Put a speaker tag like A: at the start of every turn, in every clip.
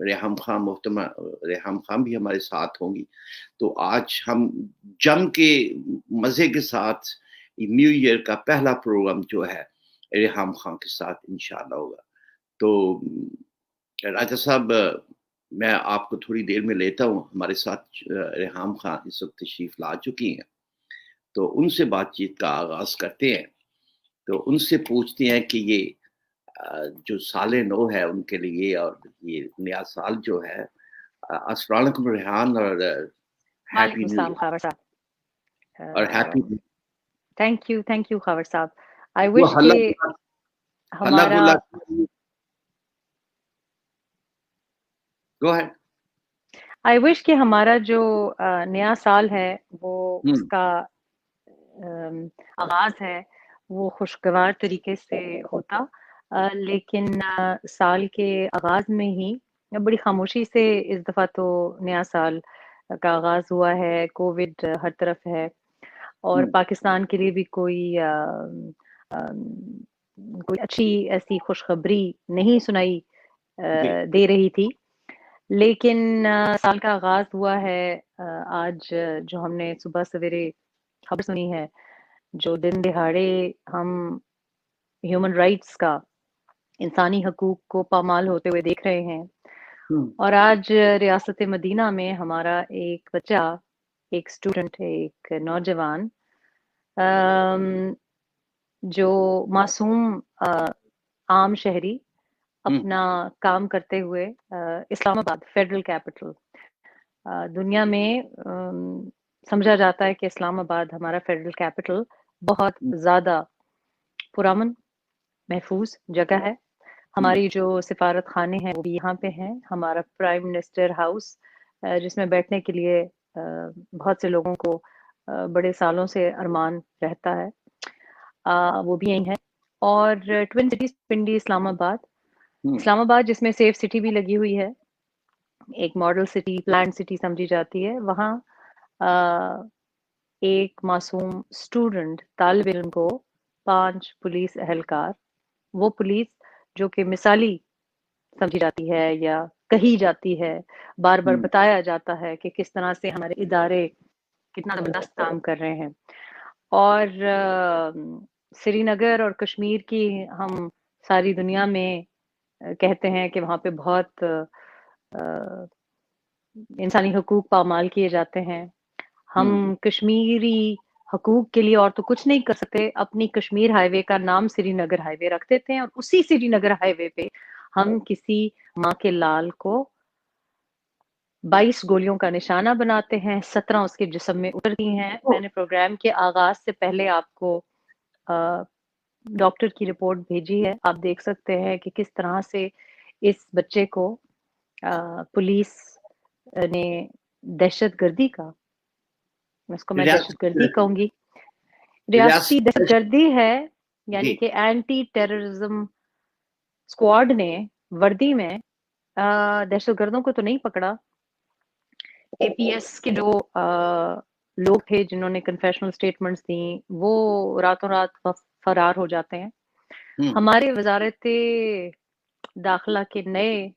A: ریحام خان محترمہ ریحام خان بھی ہمارے ساتھ ہوں گی. تو آج ہم جم کے مزے کے ساتھ نیو ایئر کا پہلا پروگرام جو ہے ریحام خان کے ساتھ انشاءاللہ ہوگا. تو راجہ صاحب میں آپ کو تھوڑی دیر میں لیتا ہوں. ہمارے ساتھ ریحام خان اس وقت تشریف لا چکی ہیں, تو ان سے بات چیت کا آغاز کرتے ہیں. تو ان سے پوچھتے ہیں کہ یہ جو سال نو ہے ان کے لیے اور یہ نیا سال جو ہے. السلام علیکم ریحان, اور ہیپی
B: وعلیکم
A: نیو
B: السلام
A: ایئر
B: خاور
A: اور ہیپی.
B: صاحب. تھینک یو خاور صاحب. آئی
A: وہ
B: وش
A: ہلا
B: کہ
A: ہلا
B: ہمارا
A: گلا گو ہے.
B: آئی وش کہ ہمارا جو نیا سال ہے وہ اس کا آغاز ہے وہ خوشگوار طریقے سے ہوتا, لیکن سال کے آغاز میں ہی بڑی خاموشی سے اس دفعہ تو نیا سال کا آغاز ہوا ہے. کووڈ ہر طرف ہے اور پاکستان کے لیے بھی کوئی اچھی ایسی خوشخبری نہیں سنائی دے رہی تھی. لیکن سال کا آغاز ہوا ہے آج جو ہم نے صبح سویرے خبر سنی ہے, جو دن دہاڑے ہم ہیومن رائٹس کا, انسانی حقوق کو پامال ہوتے ہوئے دیکھ رہے ہیں. اور آج ریاست مدینہ میں ہمارا ایک بچہ, ایک اسٹوڈنٹ, ایک نوجوان جو معصوم عام شہری اپنا کام کرتے ہوئے اسلام آباد فیڈرل کیپٹل, دنیا میں سمجھا جاتا ہے کہ اسلام آباد ہمارا فیڈرل کیپٹل بہت زیادہ پرامن محفوظ جگہ ہے. ہماری جو سفارت خانے ہیں وہ بھی یہاں پہ ہیں. ہمارا پرائم منسٹر ہاؤس جس میں بیٹھنے کے لیے بہت سے لوگوں کو بڑے سالوں سے ارمان رہتا ہے, وہ بھی یہیں ہے. اور ٹوین سٹیز پنڈی اسلام آباد جس میں سیف سٹی بھی لگی ہوئی ہے, ایک ماڈل سٹی, پلانٹ سٹی سمجھی جاتی ہے, وہاں ایک معصوم اسٹوڈنٹ طالب علم کو 5 پولیس اہلکار, وہ پولیس جو کہ مثالی سمجھی جاتی ہے یا کہی جاتی ہے, بار بار بتایا جاتا ہے کہ کس طرح سے ہمارے ادارے کتنا زبردست کام کر رہے ہیں. اور سری نگر اور کشمیر کی ہم ساری دنیا میں کہتے ہیں کہ وہاں پہ بہت انسانی حقوق پامال کیے جاتے ہیں. ہم کشمیری حقوق کے لیے اور تو کچھ نہیں کر سکتے, اپنی کشمیر ہائی وے کا نام سری نگر ہائی وے رکھ دیتے ہیں, اور اسی سری نگر ہائی وے پہ ہم کسی ماں کے لال کو 22 گولیوں کا نشانہ بناتے ہیں, 17 اس کے جسم میں اترتی ہیں. میں نے پروگرام کے آغاز سے پہلے آپ کو ڈاکٹر کی رپورٹ بھیجی ہے, آپ دیکھ سکتے ہیں کہ کس طرح سے اس بچے کو پولیس نے دہشت گردی کا, اس کو میں دہشت گردی کہوں گی, ریاستی دہشت گردی ہے, یعنی کہ اینٹی ٹیررزم اسکواڈ نے وردی میں دہشت گردوں کو تو نہیں پکڑا. اے پی ایس کے جو لوگ تھے جنہوں نے کنفیشنل سٹیٹمنٹس دیں وہ راتوں رات فرار ہو جاتے ہیں. ہمارے وزارت داخلہ کے نئے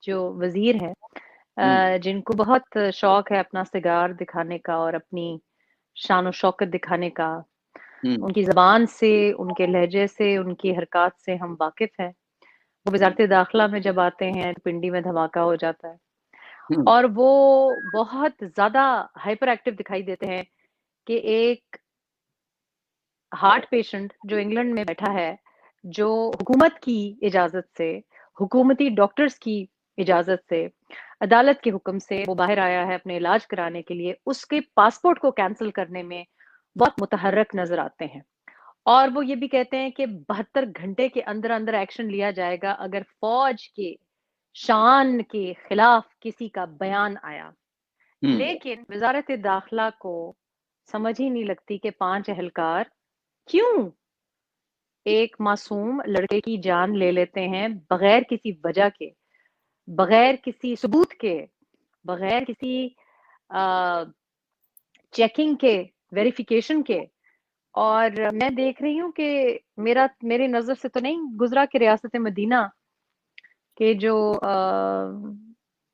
B: جو وزیر ہیں, جن کو بہت شوق ہے اپنا سگار دکھانے کا اور اپنی شان و شوکت دکھانے کا, ان کی زبان سے, ان کے لہجے سے, ان کی حرکات سے ہم واقف ہیں. وہ وزارت داخلہ میں جب آتے ہیں تو پنڈی میں دھماکہ ہو جاتا ہے, اور وہ بہت زیادہ ہائپر ایکٹیو دکھائی دیتے ہیں کہ ایک ہارٹ پیشنٹ جو انگلینڈ میں بیٹھا ہے, جو حکومت کی اجازت سے, حکومتی ڈاکٹرز کی اجازت سے, عدالت کے حکم سے وہ باہر آیا ہے اپنے علاج کرانے کے لیے, اس کے پاسپورٹ کو کینسل کرنے میں بہت متحرک نظر آتے ہیں. اور وہ یہ بھی کہتے ہیں کہ 72 گھنٹے کے اندر اندر ایکشن لیا جائے گا اگر فوج کے شان کے خلاف کسی کا بیان آیا. لیکن وزارت داخلہ کو سمجھ ہی نہیں لگتی کہ 5 اہلکار کیوں ایک معصوم لڑکے کی جان لے لیتے ہیں بغیر کسی وجہ کے, بغیر کسی ثبوت کے, بغیر کسی چیکنگ کے, ویریفیکیشن کے. اور میں دیکھ رہی ہوں کہ میری نظر سے تو نہیں گزرا کہ ریاست مدینہ کے جو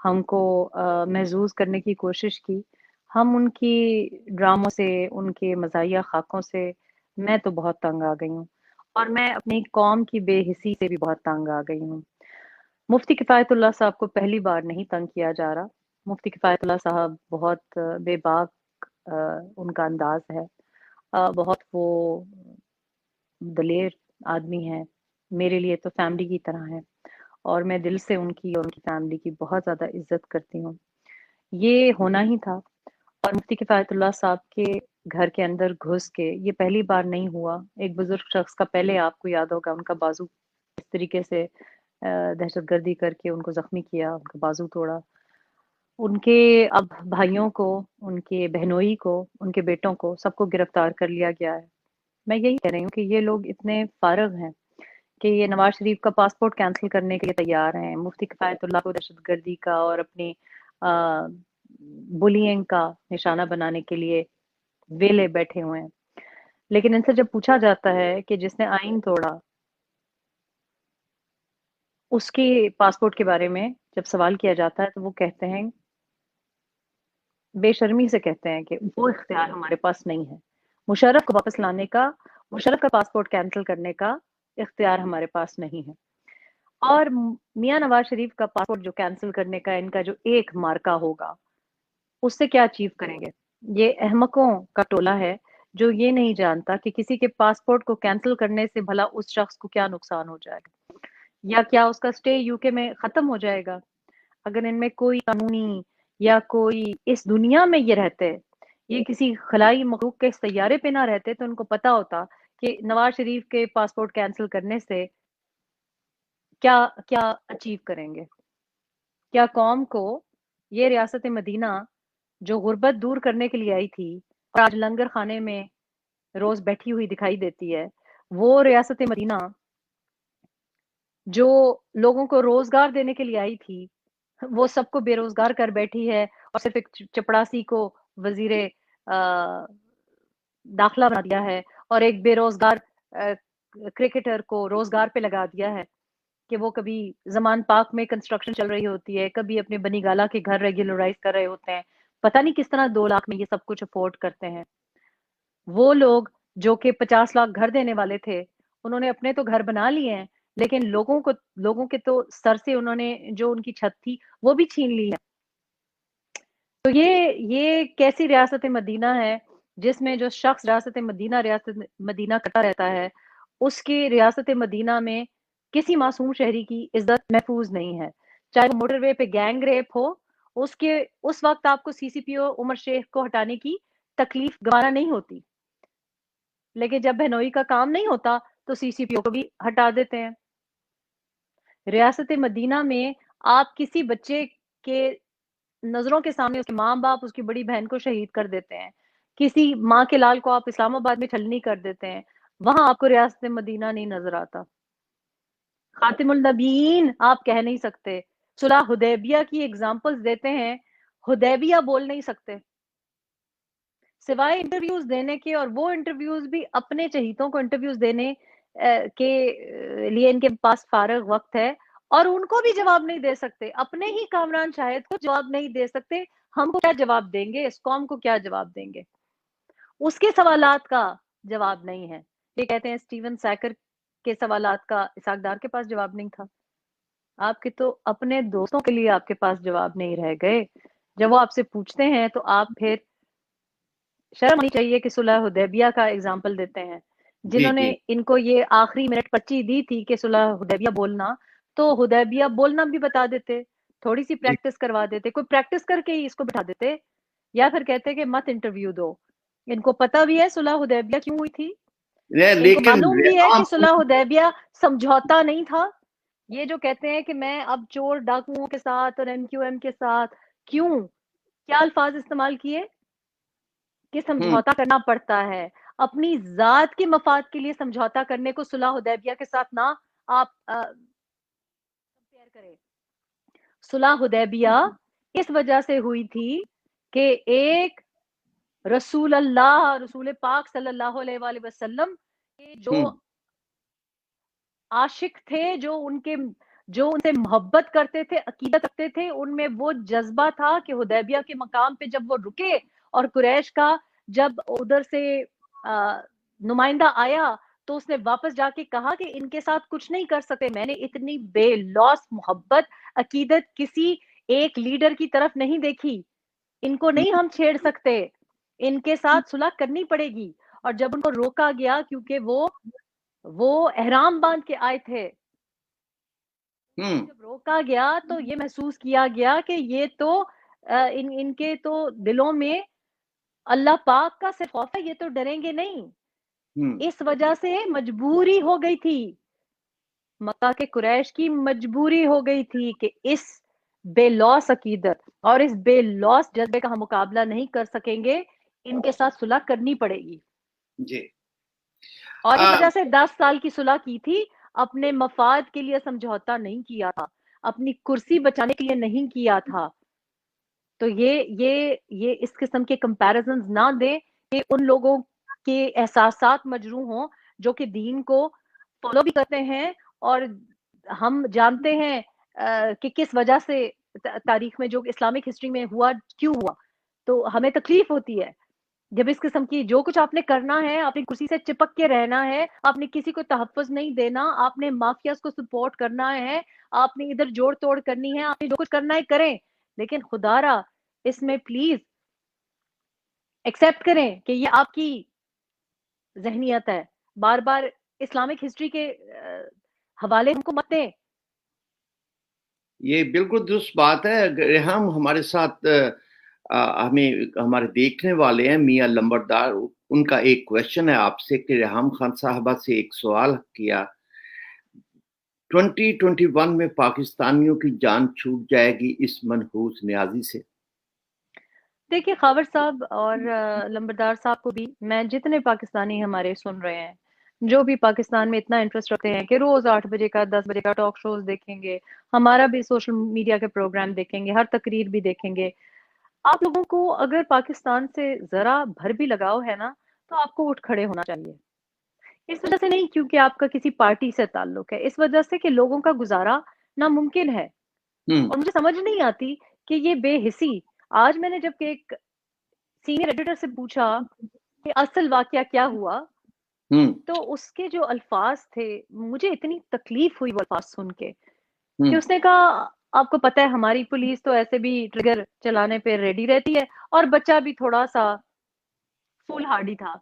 B: ہم کو محظوظ کرنے کی کوشش کی. ہم ان کی ڈراموں سے، ان کے مزاحیہ خاکوں سے میں تو بہت تنگ آ گئی ہوں، اور میں اپنی قوم کی بے حسی سے بھی بہت تنگ آ گئی ہوں. مفتی کفایت اللہ صاحب کو پہلی بار نہیں تنگ کیا جا رہا. مفتی کفایت اللہ صاحب بہت بے باک ان کا انداز ہے، بہت وہ دلیر آدمی ہے، میرے لیے تو فیملی کی طرح ہے، اور میں دل سے ان کی اور ان کی فیملی کی بہت زیادہ عزت کرتی ہوں. یہ ہونا ہی تھا. اور مفتی کفایت اللہ صاحب کے گھر کے اندر گھس کے یہ پہلی بار نہیں ہوا. ایک بزرگ شخص کا پہلے آپ کو یاد ہوگا ان کا بازو اس طریقے سے دہشت گردی کر کے ان کو زخمی کیا، ان کا بازو توڑا. ان کے اب بھائیوں کو، ان کے بہنوئی کو، ان کے بیٹوں کو، سب کو گرفتار کر لیا گیا ہے. میں یہی کہہ رہی ہوں کہ یہ لوگ اتنے فارغ ہیں کہ یہ نواز شریف کا پاسپورٹ کینسل کرنے کے لیے تیار ہیں، مفتی کفایت اللہ کو دہشت گردی کا اور اپنی بلینگ کا نشانہ بنانے کے لیے ویلے بیٹھے ہوئے ہیں. لیکن ان سے جب پوچھا جاتا ہے کہ جس نے آئین توڑا اس کے پاسپورٹ کے بارے میں جب سوال کیا جاتا ہے تو وہ کہتے ہیں، بے شرمی سے کہتے ہیں کہ وہ اختیار ہمارے پاس نہیں ہے. مشرف کو واپس لانے کا، مشرف کا پاسپورٹ کینسل کرنے کا اختیار ہمارے پاس نہیں ہے. اور میاں نواز شریف کا پاسپورٹ جو کینسل کرنے کا ان کا جو ایک مارکا ہوگا اس سے کیا اچیو کریں گے؟ یہ احمقوں کا ٹولہ ہے جو یہ نہیں جانتا کہ کسی کے پاسپورٹ کو کینسل کرنے سے بھلا اس شخص کو کیا نقصان ہو جائے گا، یا کیا اس کا سٹے یو کے میں ختم ہو جائے گا. اگر ان میں کوئی قانونی یا کوئی اس دنیا میں یہ رہتے، یہ کسی خلائی مخلوق کے سیارے پہ نہ رہتے، تو ان کو پتا ہوتا کہ نواز شریف کے پاسپورٹ کینسل کرنے سے کیا کیا اچیو کریں گے. کیا قوم کو یہ ریاست مدینہ جو غربت دور کرنے کے لیے آئی تھی اور آج لنگر خانے میں روز بیٹھی ہوئی دکھائی دیتی ہے، وہ ریاست مدینہ جو لوگوں کو روزگار دینے کے لیے آئی تھی، وہ سب کو بے روزگار کر بیٹھی ہے اور صرف ایک چپڑاسی کو وزیر داخلہ بنا دیا ہے، اور ایک بے روزگار کرکٹر کو روزگار پہ لگا دیا ہے کہ وہ کبھی زمان پاک میں کنسٹرکشن چل رہی ہوتی ہے، کبھی اپنے بنی گالا کے گھر ریگولرائز کر رہے ہوتے ہیں. پتہ نہیں کس طرح 2 لاکھ میں یہ سب کچھ افورڈ کرتے ہیں. وہ لوگ جو کہ 50 لاکھ گھر دینے والے تھے، انہوں نے اپنے تو گھر بنا لیے ہیں، لیکن لوگوں کے تو سر سے انہوں نے جو ان کی چھت تھی وہ بھی چھین لی ہے. تو یہ کیسی ریاست مدینہ ہے جس میں جو شخص ریاست مدینہ کرتا رہتا ہے، اس کی ریاست مدینہ میں کسی معصوم شہری کی عزت محفوظ نہیں ہے. چاہے وہ موٹر وے پہ گینگ ریپ ہو، اس وقت آپ کو سی سی پی او عمر شیخ کو ہٹانے کی تکلیف گوارا نہیں ہوتی، لیکن جب بہنوئی کا کام نہیں ہوتا تو سی سی پی او کو بھی ہٹا دیتے ہیں. ریاست مدینہ میں آپ کسی بچے کے نظروں کے سامنے اس کے ماں باپ، اس کی بڑی بہن کو شہید کر دیتے ہیں، کسی ماں کے لال کو آپ اسلام آباد میں چھلنی کر دیتے ہیں، وہاں آپ کو ریاست مدینہ نہیں نظر آتا. خاتم النبیین آپ کہہ نہیں سکتے. صلح حدیبیہ کی ایگزامپلز دیتے ہیں، حدیبیہ بول نہیں سکتے سوائے انٹرویوز دینے کے، اور وہ انٹرویوز بھی اپنے چہیتوں کو انٹرویوز دینے کے لیے ان کے پاس فارغ وقت ہے، اور ان کو بھی جواب نہیں دے سکتے. اپنے ہی کامران شاہد کو جواب نہیں دے سکتے. ہم کو کیا جواب دیں گے؟ اس قوم کو کیا جواب دیں گے؟ اس کے سوالات کا جواب نہیں ہے. یہ کہتے ہیں اسٹیون سیکر کے سوالات کا اسحاق ڈار کے پاس جواب نہیں تھا. آپ کے تو اپنے دوستوں کے لیے آپ کے پاس جواب نہیں رہ گئے. جب وہ آپ سے پوچھتے ہیں تو آپ پھر شرم نہیں چاہیے کہ صلح حدیبیہ کا اگزامپل دیتے ہیں.
A: جی
B: جنہوں
A: جی
B: نے ان کو یہ آخری منٹ پرچی دی تھی کہ صلح حدیبیہ بولنا، تو حدیبیہ بولنا بھی بتا دیتے، تھوڑی سی
A: جی
B: پریکٹس کروا دیتے، کوئی پریکٹس کر کے ہی اس کو بٹھا دیتے، یا پھر کہتے کہ مت انٹرویو دو. ان کو پتہ بھی ہے صلح حدیبیہ کیوں ہوئی تھی، ان کو
A: لیکن
B: معلوم بھی ہے کہ
A: آپ
B: صلح حدیبیہ سمجھوتا نہیں تھا. یہ جو کہتے ہیں کہ میں اب چور ڈاکوؤں کے ساتھ اور ایم کیو ایم کے ساتھ، کیوں، کیا الفاظ استعمال کیے کہ سمجھوتا کرنا پڑتا ہے. اپنی ذات کے مفاد کے لیے سمجھوتا کرنے کو صلح حدیبیہ کے ساتھ نہ آپ کمپیئر کریں. صلح حدیبیہ اس وجہ سے ہوئی تھی کہ ایک رسول پاک صلی اللہ علیہ وآلہ وسلم کے جو عاشق تھے، جو ان کے جو ان سے محبت کرتے تھے, عقیدت رکھتے تھے, ان میں وہ جذبہ تھا کہ حدیبیہ کے مقام پہ جب وہ رکے اور قریش کا جب ادھر سے نمائندہ آیا تو اس نے واپس جا کے کہا کہ ان کے ساتھ کچھ نہیں کر سکتے, میں نے اتنی بے لوث محبت عقیدت کسی ایک لیڈر کی طرف نہیں دیکھی, ان کو نہیں ہم چھیڑ سکتے, ان کے ساتھ صلح کرنی پڑے گی. اور جب ان کو روکا گیا کیونکہ وہ احرام باندھ کے آئے تھے, جب روکا گیا تو یہ محسوس کیا گیا کہ یہ تو ان کے تو دلوں میں اللہ پاک کا صرف خوف ہے, یہ تو ڈریں گے نہیں. اس وجہ سے مجبوری ہو گئی تھی, مکہ کے قریش کی مجبوری ہو گئی تھی کہ اس بے لوث عقیدت اور اس بے لوث جذبے کا ہم مقابلہ نہیں کر سکیں گے, ان کے ساتھ صلح کرنی پڑے گی.
A: جی,
B: اور اس وجہ سے 10 سال کی صلح کی تھی, اپنے مفاد کے لیے سمجھوتا نہیں کیا تھا, اپنی کرسی بچانے کے لیے نہیں کیا تھا. تو یہ اس قسم کے کمپیریزنز نہ دیں کہ ان لوگوں کے احساسات مجروح ہوں جو کہ دین کو فالو بھی کرتے ہیں, اور ہم جانتے ہیں کہ کس وجہ سے تاریخ میں جو اسلامک ہسٹری میں ہوا کیوں ہوا, تو ہمیں تکلیف ہوتی ہے جب اس قسم کی جو کچھ آپ نے کرنا ہے, اپنی کرسی سے چپک کے رہنا ہے, آپ نے کسی کو تحفظ نہیں دینا, آپ نے مافیاز کو سپورٹ کرنا ہے, آپ نے ادھر جوڑ توڑ کرنی ہے, آپ نے جو کچھ کرنا ہے کریں, لیکن خدا را اس میں پلیز ایکسپٹ کریں کہ یہ آپ کی ذہنیت ہے. بار بار اسلامک ہسٹری کے حوالے ہم کو مت دیں.
A: یہ بالکل درست بات ہے. ریحام ہمارے ساتھ ہمیں ہمارے دیکھنے والے ہیں میاں لمبردار, ان کا ایک کویشچن ہے آپ سے کہ ریحام خان صاحبہ سے ایک سوال کیا, 2021 میں پاکستانیوں کی جان چھوٹ جائے گی اس منحوس نیازی سے؟
B: دیکھیے خاور صاحب اور لمبردار صاحب کو بھی, میں جتنے پاکستانی ہمارے سن رہے ہیں جو بھی پاکستان میں اتنا انٹرسٹ رکھتے ہیں کہ روز 8 بجے کا 10 بجے کا ٹاک شوز دیکھیں گے, ہمارا بھی سوشل میڈیا کے پروگرام دیکھیں گے, ہر تقریر بھی دیکھیں گے, آپ لوگوں کو اگر پاکستان سے ذرا بھر بھی لگاؤ ہے نا تو آپ کو اٹھ کھڑے ہونا چاہیے. اس وجہ سے نہیں کیونکہ آپ کا کسی پارٹی سے تعلق ہے, اس وجہ سے کہ لوگوں کا گزارا ناممکن ہے. اور مجھے سمجھ نہیں آتی کہ یہ بے حسی, آج میں نے جب کہ ایک سینئر ایڈیٹر سے پوچھا کہ اصل واقعہ کیا ہوا, تو اس کے جو الفاظ تھے مجھے اتنی تکلیف ہوئی وہ الفاظ سن کے, کہ اس نے کہا آپ کو پتہ ہے ہماری پولیس تو ایسے بھی ٹریگر چلانے پہ ریڈی رہتی ہے, اور بچہ بھی تھوڑا سا فول ہارڈی تھا.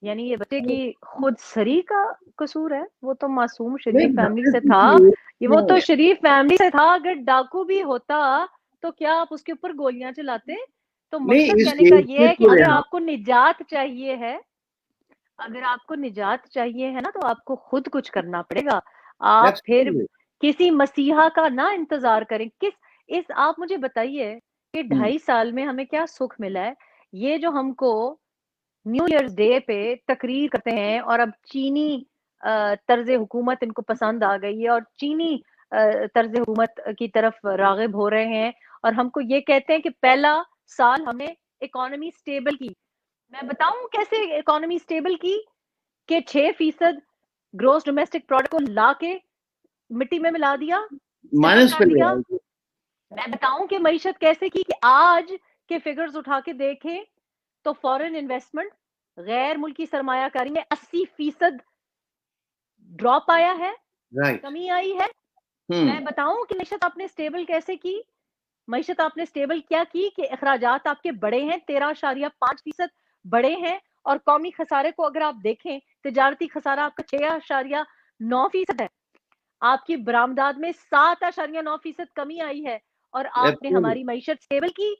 B: یعنی یہ بچے کی خود سری کا قصور ہے, وہ تو معصوم شریف فیملی سے تھا, وہ تو شریف فیملی سے تھا, اگر ڈاکو بھی ہوتا تو کیا آپ اس کے اوپر گولیاں چلاتے؟ تو مقصد کہنے کا یہ ہے کہ اگر آپ کو نجات چاہیے ہے, اگر آپ کو نجات چاہیے ہے نا تو آپ کو خود کچھ کرنا پڑے گا. آپ پھر کسی مسیحا کا نہ انتظار کریں. آپ مجھے بتائیے کہ 2.5 سال میں ہمیں کیا سکھ ملا ہے؟ یہ جو ہم کو نیو ایئرز ڈے پہ تقریر کرتے ہیں, اور اب چینی طرز حکومت ان کو پسند آ گئی ہے اور چینی طرز حکومت کی طرف راغب ہو رہے ہیں, اور ہم کو یہ کہتے ہیں کہ پہلا سال ہم نے اکانومی سٹیبل کی. میں بتاؤں کیسے اکانومی سٹیبل کی, کہ 6% گروس ڈومیسٹک پروڈکٹ کو لا کے مٹی میں ملا دیا,
A: مائنس
B: کر دیا. میں بتاؤں کہ معیشت کیسے کی, کہ آج کے فگرز اٹھا کے دیکھیں تو فورن انویسٹمنٹ غیر ملکی سرمایہ کاری میں 80% ڈراپ آیا ہے, کمی آئی ہے. میں بتاؤں کہ معیشت آپ نے سٹیبل کیسے کی. معیشت آپ نے سٹیبل کیا کی کہ اخراجات آپ کے بڑے ہیں, 13.5% بڑے ہیں, اور قومی خسارے کو اگر آپ دیکھیں تجارتی خسارہ آپ کا 6.9% ہے, آپ کی برآمدات میں 7.9% کمی آئی ہے, اور آپ نے ہماری معیشت سٹیبل کی.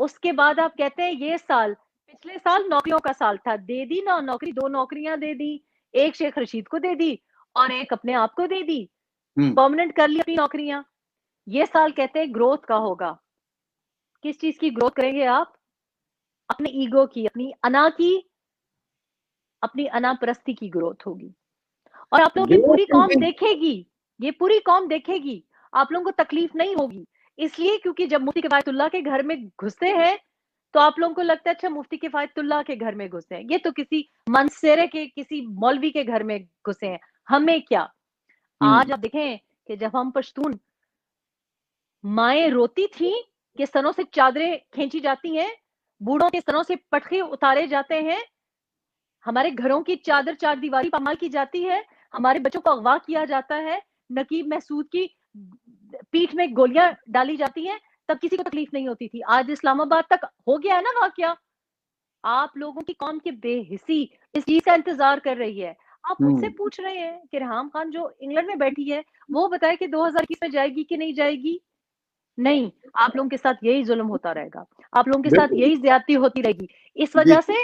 B: اس کے بعد آپ کہتے ہیں یہ سال, پچھلے سال نوکریوں کا سال تھا, دے دی نا نوکری, 2 نوکریاں دے دی, ایک شیخ رشید کو دے دی اور ایک اپنے آپ کو دے دی, پرماننٹ کر لی اپنی نوکریاں. یہ سال کہتے ہیں گروتھ کا ہوگا. کس چیز کی گروتھ کریں گے آپ؟ اپنے ایگو کی, اپنی انا کی, اپنی انا پرستی کی گروتھ ہوگی. اور آپ لوگوں کی پوری قوم دیکھے گی, یہ پوری قوم دیکھے گی, آپ لوگوں کو تکلیف نہیں ہوگی. اس لیے کیونکہ جب مفتی کفایت اللہ کے گھر میں گھستے ہیں تو آپ لوگوں کو لگتا ہے اچھا مفتی کفایت اللہ کے گھر میں گھسے ہیں, یہ تو کسی منصرے کے کسی مولوی کے گھر میں گھسے ہیں, ہمیں کیا. آج آپ دیکھیں کہ جب ہم پشتون مائیں روتی تھیں کہ سنوں سے چادریں کھینچی جاتی ہیں، بوڑھوں کے سنوں سے پٹخے اتارے جاتے ہیں، ہمارے گھروں کی چادر چار دیواری پامال کی جاتی ہے، ہمارے بچوں کو اغوا کیا جاتا ہے، نقیب محسود کی پیٹھ میں گولیاں ڈالی جاتی ہیں، تب کسی کو تکلیف نہیں ہوتی تھی. آج اسلام آباد تک ہو گیا ہے نا واقعہ. آپ لوگوں کی قوم کے بے حسی اس چیز کا انتظار کر رہی ہے. آپ مجھ سے پوچھ رہے ہیں کہ ریحام خان جو انگلینڈ میں بیٹھی ہے وہ بتائے کہ 2021 میں جائے گی کہ نہیں جائے گی. نہیں، آپ لوگوں کے ساتھ یہی ظلم ہوتا رہے گا، آپ لوگوں کے ساتھ یہی زیادتی ہوتی رہے گی، اس وجہ سے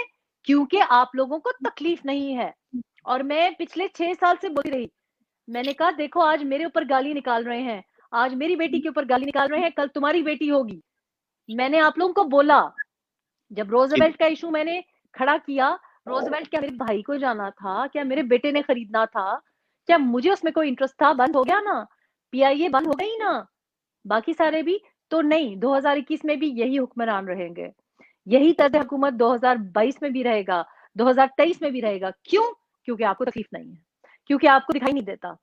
B: کیونکہ آپ لوگوں کو تکلیف نہیں ہے. اور میں پچھلے 6 سال سے بولتی رہی، میں نے کہا دیکھو آج میرے اوپر گالی نکال رہے ہیں، آج میری بیٹی کے اوپر گالی نکال رہے ہیں، کل تمہاری بیٹی ہوگی. میں نے آپ لوگوں کو بولا، جب روزویلٹ کا ایشو میں نے کھڑا کیا، روزویلٹ کیا میرے بھائی کو جانا تھا؟ کیا میرے بیٹے نے خریدنا تھا؟ کیا مجھے اس میں کوئی انٹرسٹ تھا؟ بند ہو گیا نا، پی آئی اے بند ہو گئی نا، باقی سارے بھی تو نہیں. 2021 میں بھی یہی حکمران رہیں گے، یہی طرز حکومت 2022 میں بھی رہے گا، 2023 میں بھی رہے گا. کیوں؟ کیونکہ آپ کو تکلیف نہیں ہے، کیونکہ آپ کو دکھائی نہیں دیتا.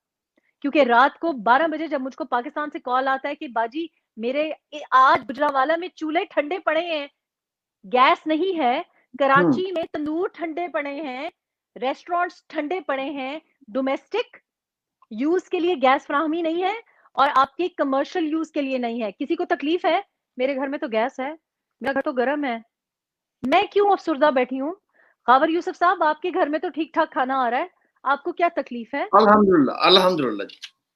B: کیونکہ رات کو 12 بجے جب مجھ کو پاکستان سے کال آتا ہے کہ باجی میرے آج گجرانوالہ میں چولہے ٹھنڈے پڑے ہیں، گیس نہیں ہے، کراچی میں تندور ٹھنڈے پڑے ہیں، ریسٹورانٹس ٹھنڈے پڑے ہیں، ڈومیسٹک یوز کے لیے گیس فراہمی نہیں ہے اور آپ کے کمرشل یوز کے لیے نہیں ہے. کسی کو تکلیف ہے؟ میرے گھر میں تو گیس ہے، میرا گھر تو گرم ہے، میں کیوں افسردہ بیٹھی ہوں؟ خاور یوسف صاحب آپ کے گھر میں تو ٹھیک ٹھاک کھانا آ رہا ہے، آپ کو کیا تکلیف ہے؟
A: الحمدللہ الحمدللہ.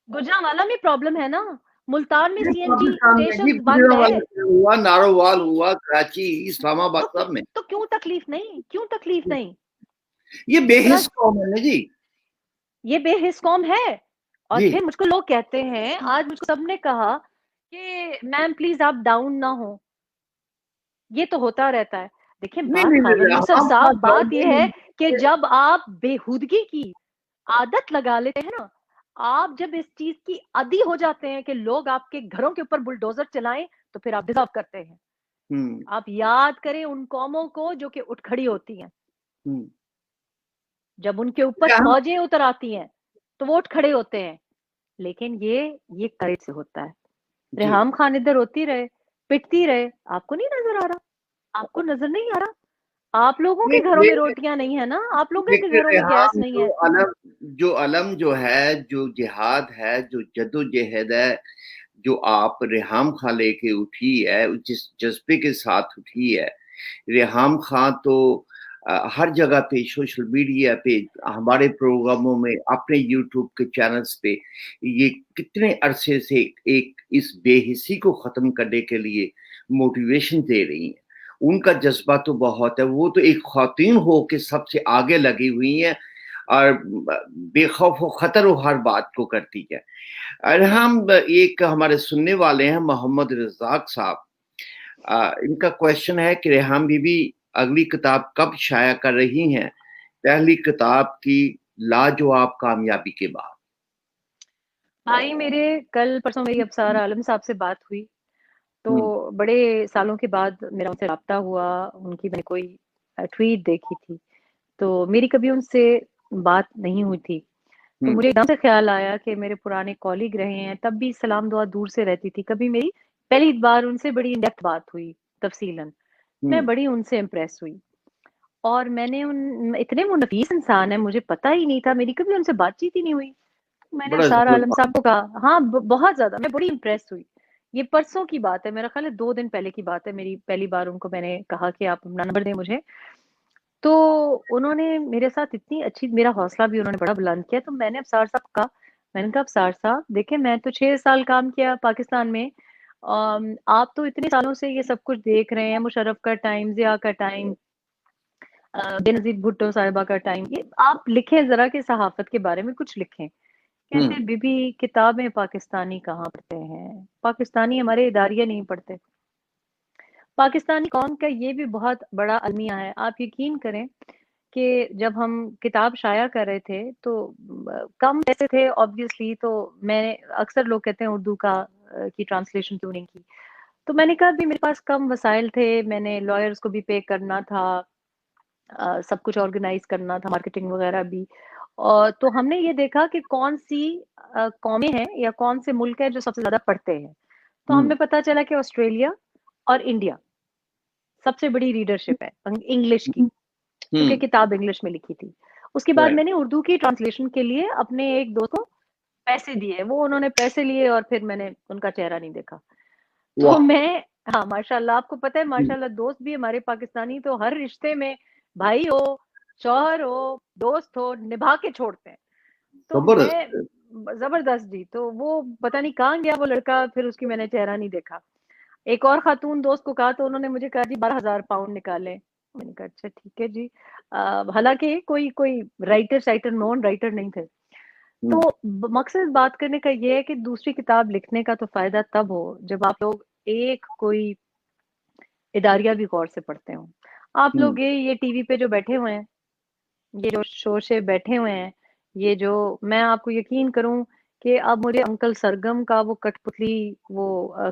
B: گجرانوالہ میں پرابلم ہے نا، ملتان میں سی این جی
A: پاکستان میں
B: اسٹیشن بند ہے،
A: ہوا، نارووال ہوا، کراچی، اسلام آباد سب میں.
B: تو کیوں تکلیف نہیں؟ کیوں تکلیف نہیں؟
A: یہ بے حس قوم ہے نا جی،
B: یہ بے حس قوم ہے. اور
A: جی
B: پھر مجھ کو لوگ کہتے ہیں، آج مجھ کو سب نے کہا کہ میم پلیز آپ ڈاؤن نہ ہو. یہ تو ہوتا رہتا ہے. دیکھیں بات خاور یوسف صاحب، بات یہ ہے کہ جب آپ بےہودگی کی عادت لگا لیتے ہیں نا، آپ جب اس چیز کی عادی ہو جاتے ہیں کہ لوگ آپ کے گھروں کے اوپر بلڈوزر چلائیں تو پھر آپ ڈیزرو کرتے ہیں. آپ یاد کریں ان قوموں کو جو کہ اٹھ کھڑی ہوتی ہیں، جب ان کے اوپر فوجیں اتر آتی ہیں تو وہ اٹھ کھڑے ہوتے ہیں. لیکن یہ کریج سے ہوتا ہے. ریحام خان ادھر ہوتی رہے، پٹتی رہے، آپ کو نہیں نظر آ رہا؟ آپ کو نظر نہیں آ رہا؟ آپ لوگوں کے گھروں میں روٹیاں نہیں ہے نا، آپ لوگوں کے گھروں میں گیس نہیں ہے.
A: جو علم جو ہے، جو جہاد ہے، جو جد و جہد ہے، جو آپ ریحام خان لے کے اٹھی ہے، جس جذبے کے ساتھ اٹھی ہے. ریحام خان تو ہر جگہ پہ، سوشل میڈیا پہ، ہمارے پروگراموں میں، اپنے یوٹیوب کے چینلز پہ یہ کتنے عرصے سے ایک اس بے حسی کو ختم کرنے کے لیے موٹیویشن دے رہی ہیں. ان کا جذبہ تو بہت ہے. وہ تو ایک خواتین ہو کے سب سے آگے لگی ہوئی ہیں اور بے خوف و خطر و ہر بات کو کرتی ہے. اور ہم ایک ہمارے سننے والے ہیں محمد رزاق صاحب، ان کا کویشچن ہے کہ ریحام بی بی اگلی کتاب کب شائع کر رہی ہیں، پہلی کتاب کی لاجواب کامیابی کے بعد؟
B: بھائی میرے کل پرسوں میری ابصار عالم صاحب سے بات ہوئی، تو بڑے سالوں کے بعد میرا ان سے رابطہ ہوا. ان کی میں نے کوئی ٹویٹ دیکھی تھی، تو میری کبھی ان سے بات نہیں ہوئی تھی. تو مجھے ایک دم سے خیال آیا کہ میرے پرانے کالیگ رہے ہیں، تب بھی سلام دعا دور سے رہتی تھی. کبھی میری پہلی بار ان سے بڑی انڈیپتھ بات ہوئی تفصیلاً، میں بڑی ان سے امپریس ہوئی. اور میں نے اتنے وہ نفیس انسان ہے، مجھے پتا ہی نہیں تھا، میری کبھی ان سے بات چیت ہی نہیں ہوئی. میں نے ابصار عالم صاحب کو کہا، ہاں بہت زیادہ، میں بڑی امپریس ہوئی. یہ پرسوں کی بات ہے، میرا خیال ہے 2 دن پہلے کی بات ہے. میری پہلی بار ان کو میں نے کہا کہ آپ اپنا نمبر دیں مجھے، تو انہوں نے میرے ساتھ اتنی اچھی، میرا حوصلہ بھی انہوں نے بڑا بلند کیا. تو میں نے ابصار صاحب کو کہا، میں نے کہا ابصار صاحب دیکھیں میں تو 6 سال کام کیا پاکستان میں، آپ تو اتنے سالوں سے یہ سب کچھ دیکھ رہے ہیں، مشرف کا ٹائم، ضیاء کا ٹائم، بینظیر بھٹو صاحبہ کا ٹائم، یہ آپ لکھیں ذرا کہ صحافت کے بارے میں کچھ لکھیں. کہتے ہیں بی بی کتابیں پاکستانی کہاں پڑھتے ہیں، پاکستانی ہمارے اداریہ نہیں پڑھتے. پاکستانی قوم کا یہ بھی بہت بڑا المیہ ہے. آپ یقین کریں کہ جب ہم کتاب شائع کر رہے تھے تو کم پیسے تھے obviously، تو میں اکثر لوگ کہتے ہیں اردو کا کی ٹرانسلیشن کیوں نہیں کی. تو میں نے کہا بھی میرے پاس کم وسائل تھے، میں نے لائرز کو بھی پے کرنا تھا، سب کچھ آرگنائز کرنا تھا، مارکیٹنگ وغیرہ بھی. اور تو ہم نے یہ دیکھا کہ کون سی قومیں ہیں یا کون سے ملک ہیں جو سب سے زیادہ پڑھتے ہیں. تو ہمیں پتا چلا کہ آسٹریلیا اور انڈیا سب سے بڑی ریڈرشپ ہے انگلش کی، کیونکہ کتاب انگلش میں لکھی تھی. اس کے بعد میں نے اردو کی ٹرانسلیشن کے لیے اپنے ایک دوست کو پیسے دیے، وہ انہوں نے پیسے لیے اور پھر میں نے ان کا چہرہ نہیں دیکھا. تو میں ہاں ماشاء اللہ، آپ کو پتہ ہے ماشاء اللہ دوست بھی ہمارے پاکستانی تو ہر رشتے میں بھائی ہو، شوہر ہو، دوست ہو، نبھا کے چھوڑتے ہیں. تو میں زبردست جی، تو وہ پتہ نہیں کہاں گیا وہ لڑکا، پھر اس کی میں نے چہرہ نہیں دیکھا. ایک اور خاتون دوست کو کہا تو انہوں نے مجھے کہا جی 12,000 پاؤنڈ نکالے. میں نے کہا اچھا ٹھیک ہے جی. حالانکہ کوئی رائٹر نون رائٹر نہیں تھے. تو مقصد بات کرنے کا یہ ہے کہ دوسری کتاب لکھنے کا تو فائدہ تب ہو جب آپ لوگ ایک کوئی اداریہ بھی غور سے پڑھتے ہوں. آپ لوگ یہ ٹی وی پہ جو بیٹھے ہوئے ہیں، یہ جو شوشے بیٹھے ہوئے ہیں، یہ جو میں آپ کو یقین کروں کہ اب مجھے انکل سرگم کا وہ کٹ پتلی وہ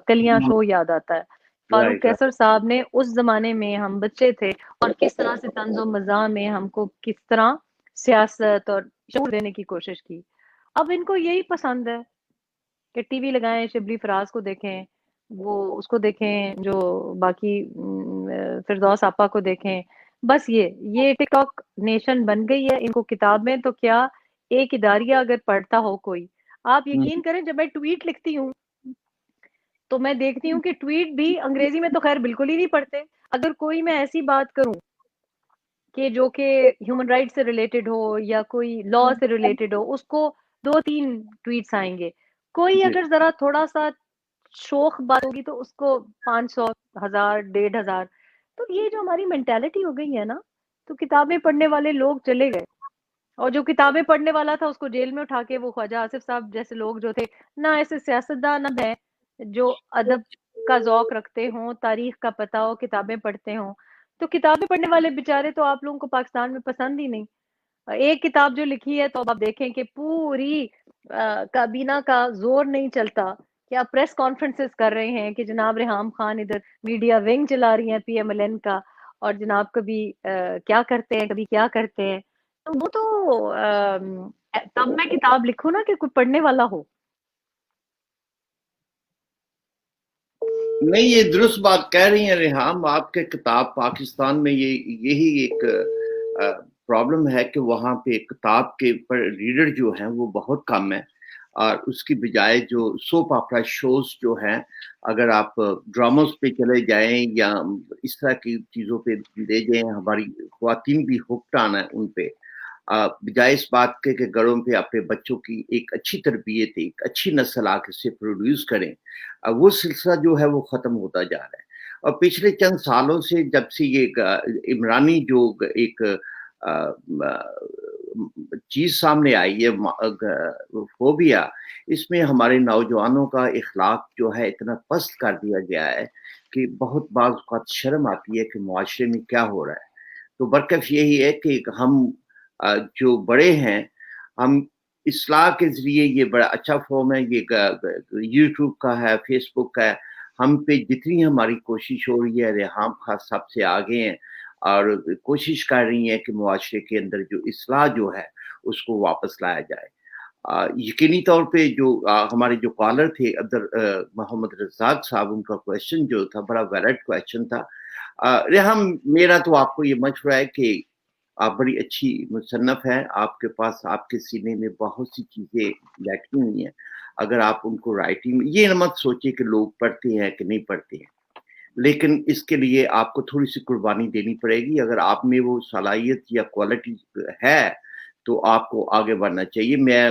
B: کلیاں شو یاد آتا ہے. فاروق کیسر صاحب نے اس زمانے میں ہم بچے تھے اور کس طرح سے طنز و مزاح میں ہم کو کس طرح سیاست اور شعور دینے کی کوشش کی. اب ان کو یہی پسند ہے کہ ٹی وی لگائیں، شبلی فراز کو دیکھیں، وہ اس کو دیکھیں، جو باقی فردوس آپا کو دیکھیں. بس یہ ٹک ٹاک نیشن بن گئی ہے. ان کو کتابیں تو کیا، ایک اداریہ اگر پڑھتا ہو کوئی، آپ یقین کریں جب میں ٹویٹ لکھتی ہوں تو میں دیکھتی ہوں کہ ٹویٹ بھی انگریزی میں تو خیر بالکل ہی نہیں پڑھتے. اگر کوئی میں ایسی بات کروں کہ جو کہ ہیومن رائٹ سے ریلیٹڈ ہو یا کوئی لا سے ریلیٹڈ ہو، اس کو 2-3 ٹویٹس آئیں گے. کوئی اگر ذرا تھوڑا سا شوخ بات ہوگی تو اس کو 500، 1000، 1500. تو یہ جو ہماری مینٹالٹی ہو گئی ہے نا، تو کتابیں پڑھنے والے لوگ چلے گئے، اور جو کتابیں پڑھنے والا تھا اس کو جیل میں اٹھا کے وہ خواجہ آصف صاحب جیسے لوگ جو تھے، نہ ایسے سیاستدان نہ ہے جو ادب کا ذوق رکھتے ہوں، تاریخ کا پتہ ہو، کتابیں پڑھتے ہوں. تو کتابیں پڑھنے والے بیچارے تو آپ لوگوں کو پاکستان میں پسند ہی نہیں. ایک کتاب جو لکھی ہے تو اب آپ دیکھیں کہ پوری کابینہ کا زور نہیں چلتا کہ آپ پریس کانفرنسز کر رہے ہیں کہ جناب ریحام خان ادھر میڈیا ونگ چلا رہی ہیں پی ایم ایل این کا، اور جناب کبھی کیا کرتے ہیں کبھی کیا کرتے ہیں. تو وہ تو تب میں کتاب لکھوں نا کہ کوئی پڑھنے والا ہو.
A: نہیں، یہ درست بات کہہ رہی ہیں ریحام. آپ کے کتاب پاکستان میں یہی ایک پرابلم ہے کہ وہاں پہ کتاب کے ریڈر جو ہیں وہ بہت کم ہے، اور اس کی بجائے جو سوپ آپرا شوز جو ہیں، اگر آپ ڈراماز پہ چلے جائیں یا اس طرح کی چیزوں پہ لے جائیں، ہماری خواتین بھی ہکڈ آنا ہے ان پہ، بجائے اس بات کے کہ گھروں پہ اپنے بچوں کی ایک اچھی تربیت، ایک اچھی نسل آکے سے پروڈیوس کریں. وہ سلسلہ جو ہے وہ ختم ہوتا جا رہا ہے. اور پچھلے چند سالوں سے جب سے یہ عمرانی جو ایک چیز سامنے آئی ہے فوبیا، اس میں ہمارے نوجوانوں کا اخلاق جو ہے اتنا پست کر دیا گیا ہے کہ بہت بعض اوقات شرم آتی ہے کہ معاشرے میں کیا ہو رہا ہے. تو برکف یہی ہے کہ ہم جو بڑے ہیں، ہم اصلاح کے ذریعے، یہ بڑا اچھا فارم ہے، یہ یوٹیوب کا ہے، فیس بک کا ہے، ہم پہ جتنی ہماری کوشش ہو رہی ہے، ریحام خاص سب سے آگے ہیں اور کوشش کر رہی ہیں کہ معاشرے کے اندر جو اصلاح جو ہے اس کو واپس لایا جائے. یقینی طور پہ جو ہمارے جو کالر تھے محمد رزاق صاحب، ان کا کویشچن جو تھا بڑا ویلڈ کویشچن تھا. ریحام، میرا تو آپ کو یہ مشورہ ہے کہ آپ بڑی اچھی مصنف ہیں، آپ کے پاس آپ کے سینے میں بہت سی چیزیں بیٹھی ہوئی ہیں. اگر آپ ان کو رائٹنگ، یہ مت سوچے کہ لوگ پڑھتے ہیں کہ نہیں پڑھتے ہیں، لیکن اس کے لیے آپ کو تھوڑی سی قربانی دینی پڑے گی. اگر آپ میں وہ صلاحیت یا کوالٹی ہے تو آپ کو آگے بڑھنا چاہیے. میں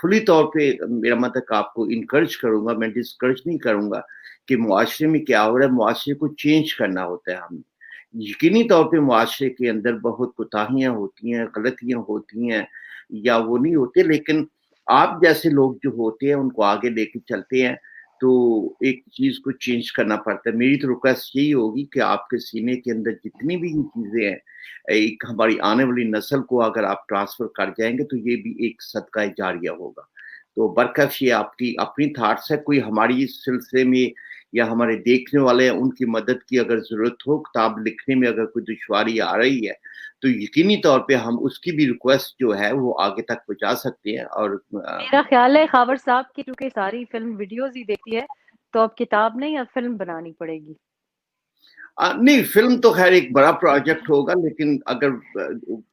A: فلی طور پہ میرا مطلب آپ کو انکریج کروں گا، میں ڈسکریج نہیں کروں گا کہ معاشرے میں کیا ہو رہا ہے. معاشرے کو چینج کرنا ہوتا ہے. ہم یقینی طور پہ معاشرے کے اندر بہت کوتاہیاں ہوتی ہیں، غلطیاں ہوتی ہیں، یا وہ نہیں ہوتے، لیکن آپ جیسے لوگ جو ہوتے ہیں ان کو آگے لے کے چلتے ہیں تو ایک چیز کو چینج کرنا پڑتا ہے. میری تو ریکویسٹ یہی ہوگی کہ آپ کے سینے کے اندر جتنی بھی چیزیں ہیں، ایک ہماری آنے والی نسل کو اگر آپ ٹرانسفر کر جائیں گے تو یہ بھی ایک صدقہ جاریہ ہوگا. تو برکش یہ آپ کی اپنی تھاٹس ہے. کوئی ہماری اس سلسلے میں یا ہمارے دیکھنے والے ہیں ان کی مدد کی اگر ضرورت ہو، کتاب لکھنے میں اگر کوئی دشواری آ رہی ہے تو یقینی طور پہ ہم اس کی بھی ریکویسٹ جو ہے وہ آگے تک پہنچا سکتے ہیں. اور
B: میرا خیال ہے خاور صاحب کی کیونکہ ساری فلم ویڈیوز ہی دیکھتی ہے تو اب کتاب نہیں اب فلم بنانی پڑے گی.
A: نہیں، فلم تو خیر ایک بڑا پروجیکٹ ہوگا، لیکن اگر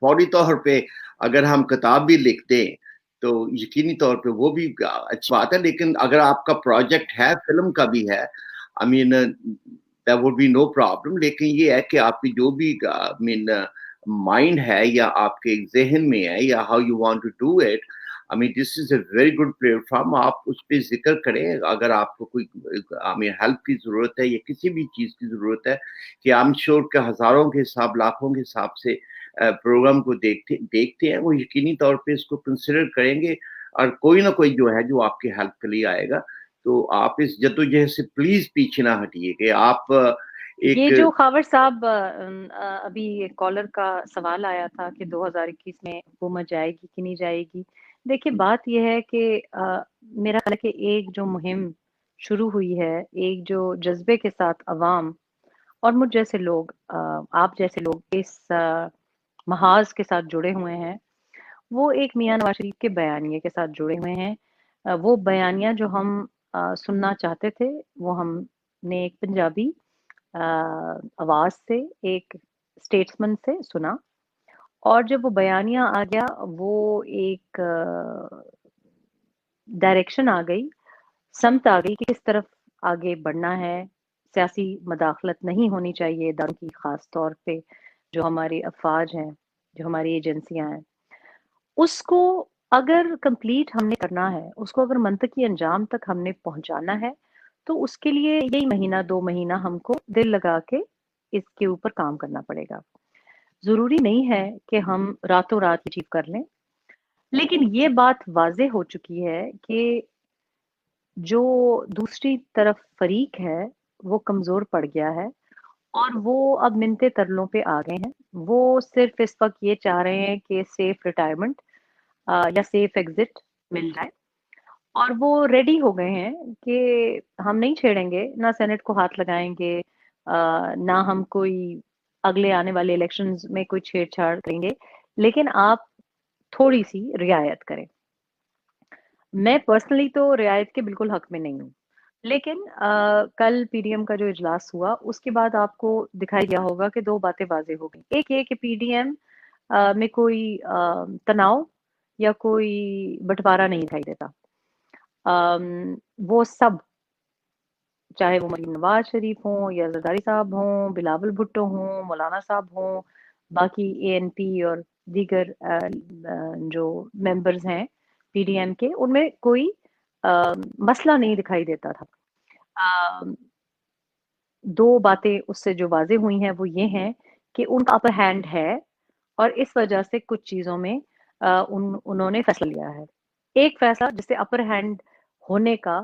A: فوری طور پہ اگر ہم کتاب بھی لکھتے ہیں تو یقینی طور پہ وہ بھی اچھی بات ہے. لیکن اگر آپ کا پروجیکٹ ہے فلم کا بھی ہے، I mean there would be no problem. لیکن یہ ہے کہ آپ کی جو بھی مائنڈ ہے یا آپ کے ذہن میں ہے یا how you want to do it, I mean this is a very good platform. آپ اس پہ ذکر کریں اگر آپ کو کوئی ہیلپ کی ضرورت ہے یا کسی بھی چیز کی ضرورت ہے، کہ I'm sure کہ ہزاروں کے حساب لاکھوں کے حساب سے پروگرام کو دیکھتے ہیں، وہ یقینی طور پہ اس کو کنسیڈر کریں گے اور کوئی نہ کوئی جو ہے جو آپ کی ہیلپ کے لیے آئے گا. تو آپ اس جدوجہد سے پلیز پیچھے نہ ہٹیے کہ آپ
B: یہ جو خاور صاحب ابھی کالر کا سوال آیا تھا کہ 2021 میں حکومت جائے گی کہ نہیں جائے گی. دیکھیے بات یہ ہے کہ میرا خیال ہے کہ ایک جو مہم شروع ہوئی ہے، ایک جو جذبے کے ساتھ عوام اور مجھ جیسے لوگ، آپ جیسے لوگ اس محاذ کے ساتھ جڑے ہوئے ہیں، وہ ایک میاں نواز شریف کے بیانیے کے ساتھ جڑے ہوئے ہیں. وہ بیانیہ جو ہم سننا چاہتے تھے وہ ہم نے ایک پنجابی آواز سے، ایک اسٹیٹسمن سے سنا، اور جب وہ بیانیہ آ گیا وہ ایک ڈائریکشن آ گئی، سمت آ گئی کہ کس طرف آگے بڑھنا ہے. سیاسی مداخلت نہیں ہونی چاہیے اداروں کی، خاص طور پہ جو ہماری افواج ہیں، جو ہماری ایجنسیاں ہیں. اس کو اگر کمپلیٹ ہم نے کرنا ہے، اس کو اگر منطقی انجام تک ہم نے پہنچانا ہے تو اس کے لیے یہی مہینہ 2 مہینہ ہم کو دل لگا کے اس کے اوپر کام کرنا پڑے گا. ضروری نہیں ہے کہ ہم راتوں رات اچیو کر لیں، لیکن یہ بات واضح ہو چکی ہے کہ جو دوسری طرف فریق ہے وہ کمزور پڑ گیا ہے اور وہ اب منتے ترلوں پہ آ گئے ہیں. وہ صرف اس وقت یہ چاہ رہے ہیں کہ سیف ریٹائرمنٹ یا سیف ایگزٹ مل جائے، اور وہ ریڈی ہو گئے ہیں کہ ہم نہیں چھیڑیں گے، نہ سینٹ کو ہاتھ لگائیں گے، نہ ہم کوئی اگلے آنے والے الیکشنز میں کوئی چھیڑ چھاڑ کریں گے، لیکن آپ تھوڑی سی رعایت کریں. میں پرسنلی تو رعایت کے بالکل حق میں نہیں ہوں، لیکن کل پی ڈی ایم کا جو اجلاس ہوا اس کے بعد آپ کو دکھائی دیا ہوگا کہ 2 باتیں واضح ہو گئی. ایک یہ کہ پی ڈی ایم میں کوئی تناؤ یا کوئی بٹوارا نہیں دکھائی دیتا. وہ سب، چاہے وہ مریم نواز شریف ہوں یا زرداری صاحب ہوں، بلاول بھٹو ہوں، مولانا صاحب ہوں، باقی اے این پی اور دیگر جو ممبرز ہیں پی ڈی ایم کے، ان میں کوئی مسئلہ نہیں دکھائی دیتا تھا. 2 باتیں اس سے جو واضح ہوئی ہیں وہ یہ ہیں کہ ان کا اپر ہینڈ ہے اور اس وجہ سے کچھ چیزوں میں انہوں نے فیصلہ لیا ہے. ایک فیصلہ جس سے اپر ہینڈ ہونے کا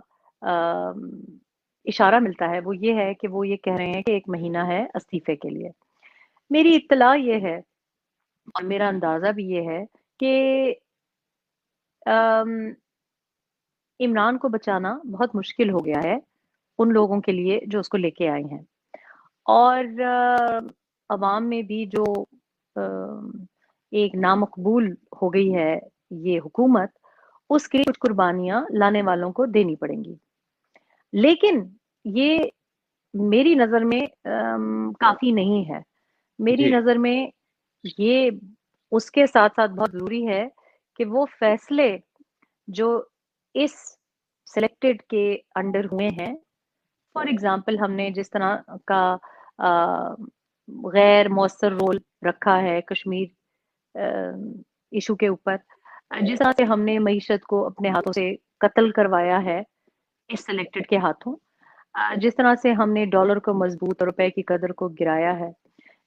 B: اشارہ ملتا ہے وہ یہ ہے کہ وہ یہ کہہ رہے ہیں کہ 1 مہینہ ہے استعفے کے لیے. میری اطلاع یہ ہے اور میرا اندازہ بھی یہ ہے کہ عمران کو بچانا بہت مشکل ہو گیا ہے ان لوگوں کے لیے جو اس کو لے کے آئے ہیں، اور عوام میں بھی جو ایک نامقبول ہو گئی ہے یہ حکومت، اس کے کچھ قربانیاں لانے والوں کو دینی پڑیں گی. لیکن یہ میری نظر میں کافی نہیں ہے. میری نظر میں یہ اس کے ساتھ ساتھ بہت ضروری ہے کہ وہ فیصلے جو اس سلیکٹڈ کے انڈر ہوئے ہیں، فار ایگزامپل ہم نے جس طرح کا غیر مؤثر رول رکھا ہے کشمیر ایشو کے اوپر، جس طرح سے ہم نے معیشت کو اپنے ہاتھوں سے قتل کروایا ہے اس سلیکٹڈ کے ہاتھوں، جس طرح سے ہم نے ڈالر کو مضبوط اور روپے کی قدر کو گرایا ہے،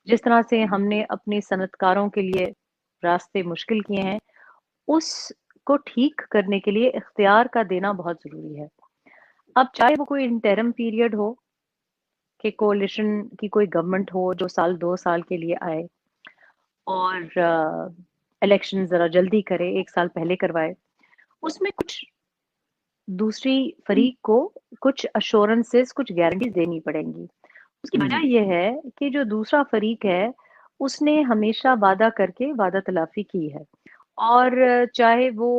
B: جس طرح سے ہم نے اپنی صنعت کاروں کے لیے راستے مشکل کیے ہیں، اس کو ٹھیک کرنے کے لیے اختیار کا دینا بہت ضروری ہے. اب چاہے وہ کوئی انٹرم پیریڈ ہو کہ کولیشن کی کوئی گورنمنٹ ہو جو 2 سال کے لیے آئے اور الیکشن ذرا جلدی کرے، 1 سال پہلے کروائے، اس میں کچھ دوسری فریق کو کچھ اشورنسز، کچھ گارنٹیز دینی پڑیں گی. اس کی وجہ یہ ہے کہ جو دوسرا فریق ہے اس نے ہمیشہ وعدہ کر کے وعدہ تلافی کی ہے، اور چاہے وہ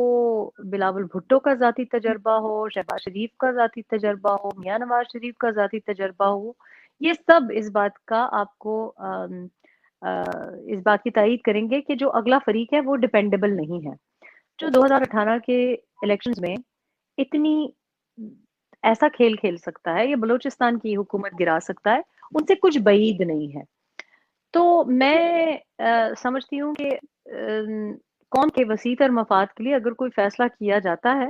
B: بلاول بھٹو کا ذاتی تجربہ ہو، شہباز شریف کا ذاتی تجربہ ہو، میاں نواز شریف کا ذاتی تجربہ ہو، یہ سب اس بات کا آپ کو اس بات کی تائید کریں گے کہ جو اگلا فریق ہے وہ ڈیپینڈیبل نہیں ہے. جو 2018 کے الیکشنز میں اتنی ایسا کھیل کھیل سکتا ہے، یہ بلوچستان کی حکومت گرا سکتا ہے، ان سے کچھ بعید نہیں ہے. تو میں سمجھتی ہوں کہ قوم کے وسیع تر مفاد کے لیے اگر کوئی فیصلہ کیا جاتا ہے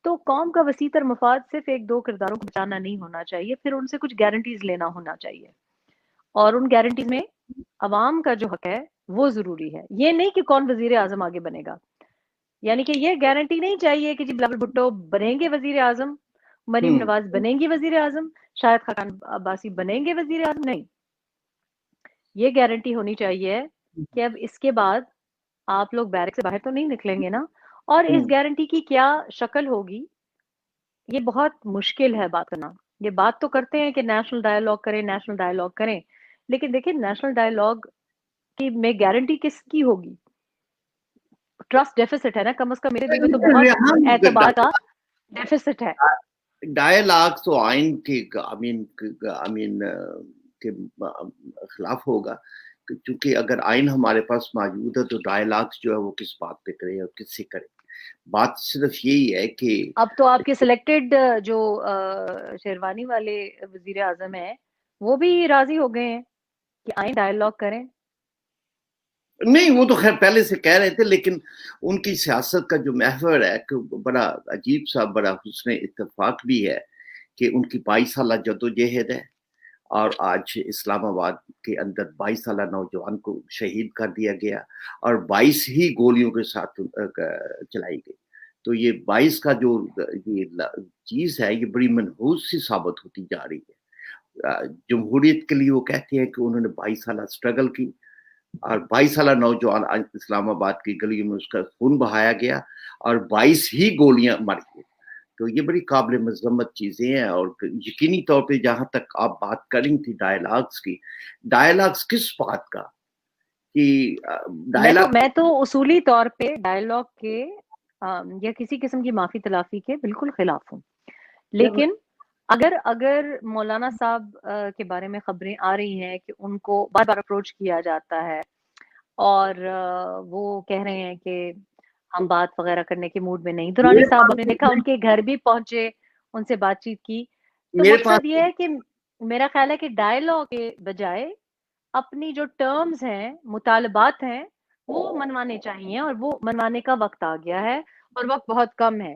B: تو قوم کا وسیع تر مفاد صرف ایک دو کرداروں کو بچانا نہیں ہونا چاہیے، پھر ان سے کچھ گارنٹیز لینا ہونا چاہیے، اور ان گارنٹیز میں عوام کا جو حق ہے وہ ضروری ہے. یہ نہیں کہ کون وزیر اعظم آگے بنے گا، یعنی کہ یہ گارنٹی نہیں چاہیے کہ جی بلاول بھٹو بنیں گے وزیر اعظم، مریم نواز بنیں گی وزیر اعظم، شاہد خاقان عباسی بنیں گے وزیر اعظم. نہیں، یہ گارنٹی ہونی چاہیے کہ اب اس کے بعد آپ لوگ بیرک سے باہر تو نہیں نکلیں گے نا. اور اس گارنٹی کی کیا شکل ہوگی یہ بہت مشکل ہے بات کرنا. یہ بات تو کرتے ہیں کہ نیشنل ڈائیلاگ کریں، نیشنل ڈائیلاگ کریں، لیکن دیکھیں نیشنل ڈائیلاگ کی میں گارنٹی کس کی ہوگی؟ ٹرسٹ ڈیفیسٹ ہے نا، کم از کم میرے دل میں تو بہت اعتبار کا ڈیفیسٹ ہے.
A: ڈائیلاگ تو آئین کے کے خلاف ہوگا، چونکہ اگر آئین ہمارے پاس موجود ہے تو ڈائیلاگ جو ہے وہ کس بات پہ کرے اور کس سے کرے. بات صرف یہی ہے کہ
B: اب تو آپ کے سلیکٹڈ جو شیروانی والے وزیر اعظم ہیں وہ بھی راضی ہو گئے ہیں کہ آئیں ڈائیلاگ کریں.
A: نہیں، وہ تو خیر پہلے سے کہہ رہے تھے، لیکن ان کی سیاست کا جو محور ہے کہ بڑا عجیب سا، بڑا حسن اتفاق بھی ہے کہ ان کی 22 سالہ جدوجہد ہے، اور آج اسلام آباد کے اندر 22 سالہ نوجوان کو شہید کر دیا گیا اور 22 ہی گولیوں کے ساتھ چلائی گئی. تو یہ 22 کا جو یہ چیز ہے یہ بڑی منحوس سی ثابت ہوتی جا رہی ہے. جمہوریت کے لیے وہ کہتے ہیں کہ انہوں نے 22 سالہ سٹرگل کی، اور 22 سالہ نوجوان اسلام آباد کی گلیوں میں اس کا خون بہایا گیا اور 22 ہی گولیاں مر گئی. تو یہ بڑی قابل مذمت چیزیں ہیں. اور یقینی طور پہ جہاں تک آپ بات کریں تھی ڈائیلاگس کی، ڈائیلاگس کس بات کا کہ
B: میں تو اصولی طور پہ ڈائیلاگ کے یا کسی قسم کی معافی تلافی کے بالکل خلاف ہوں. لیکن اگر مولانا صاحب کے بارے میں خبریں آ رہی ہیں کہ ان کو بار بار اپروچ کیا جاتا ہے اور وہ کہہ رہے ہیں کہ ہم بات وغیرہ کرنے کے موڈ میں نہیں، درانی صاحب آپ نے دیکھا ان کے گھر بھی پہنچے، ان سے بات چیت کی. تو مقصد یہ ہے کہ میرا خیال ہے کہ ڈائیلاگ کے بجائے اپنی جو ٹرمز ہیں، مطالبات ہیں، وہ منوانے چاہیے، اور وہ منوانے کا وقت آ گیا ہے اور وقت بہت کم ہے.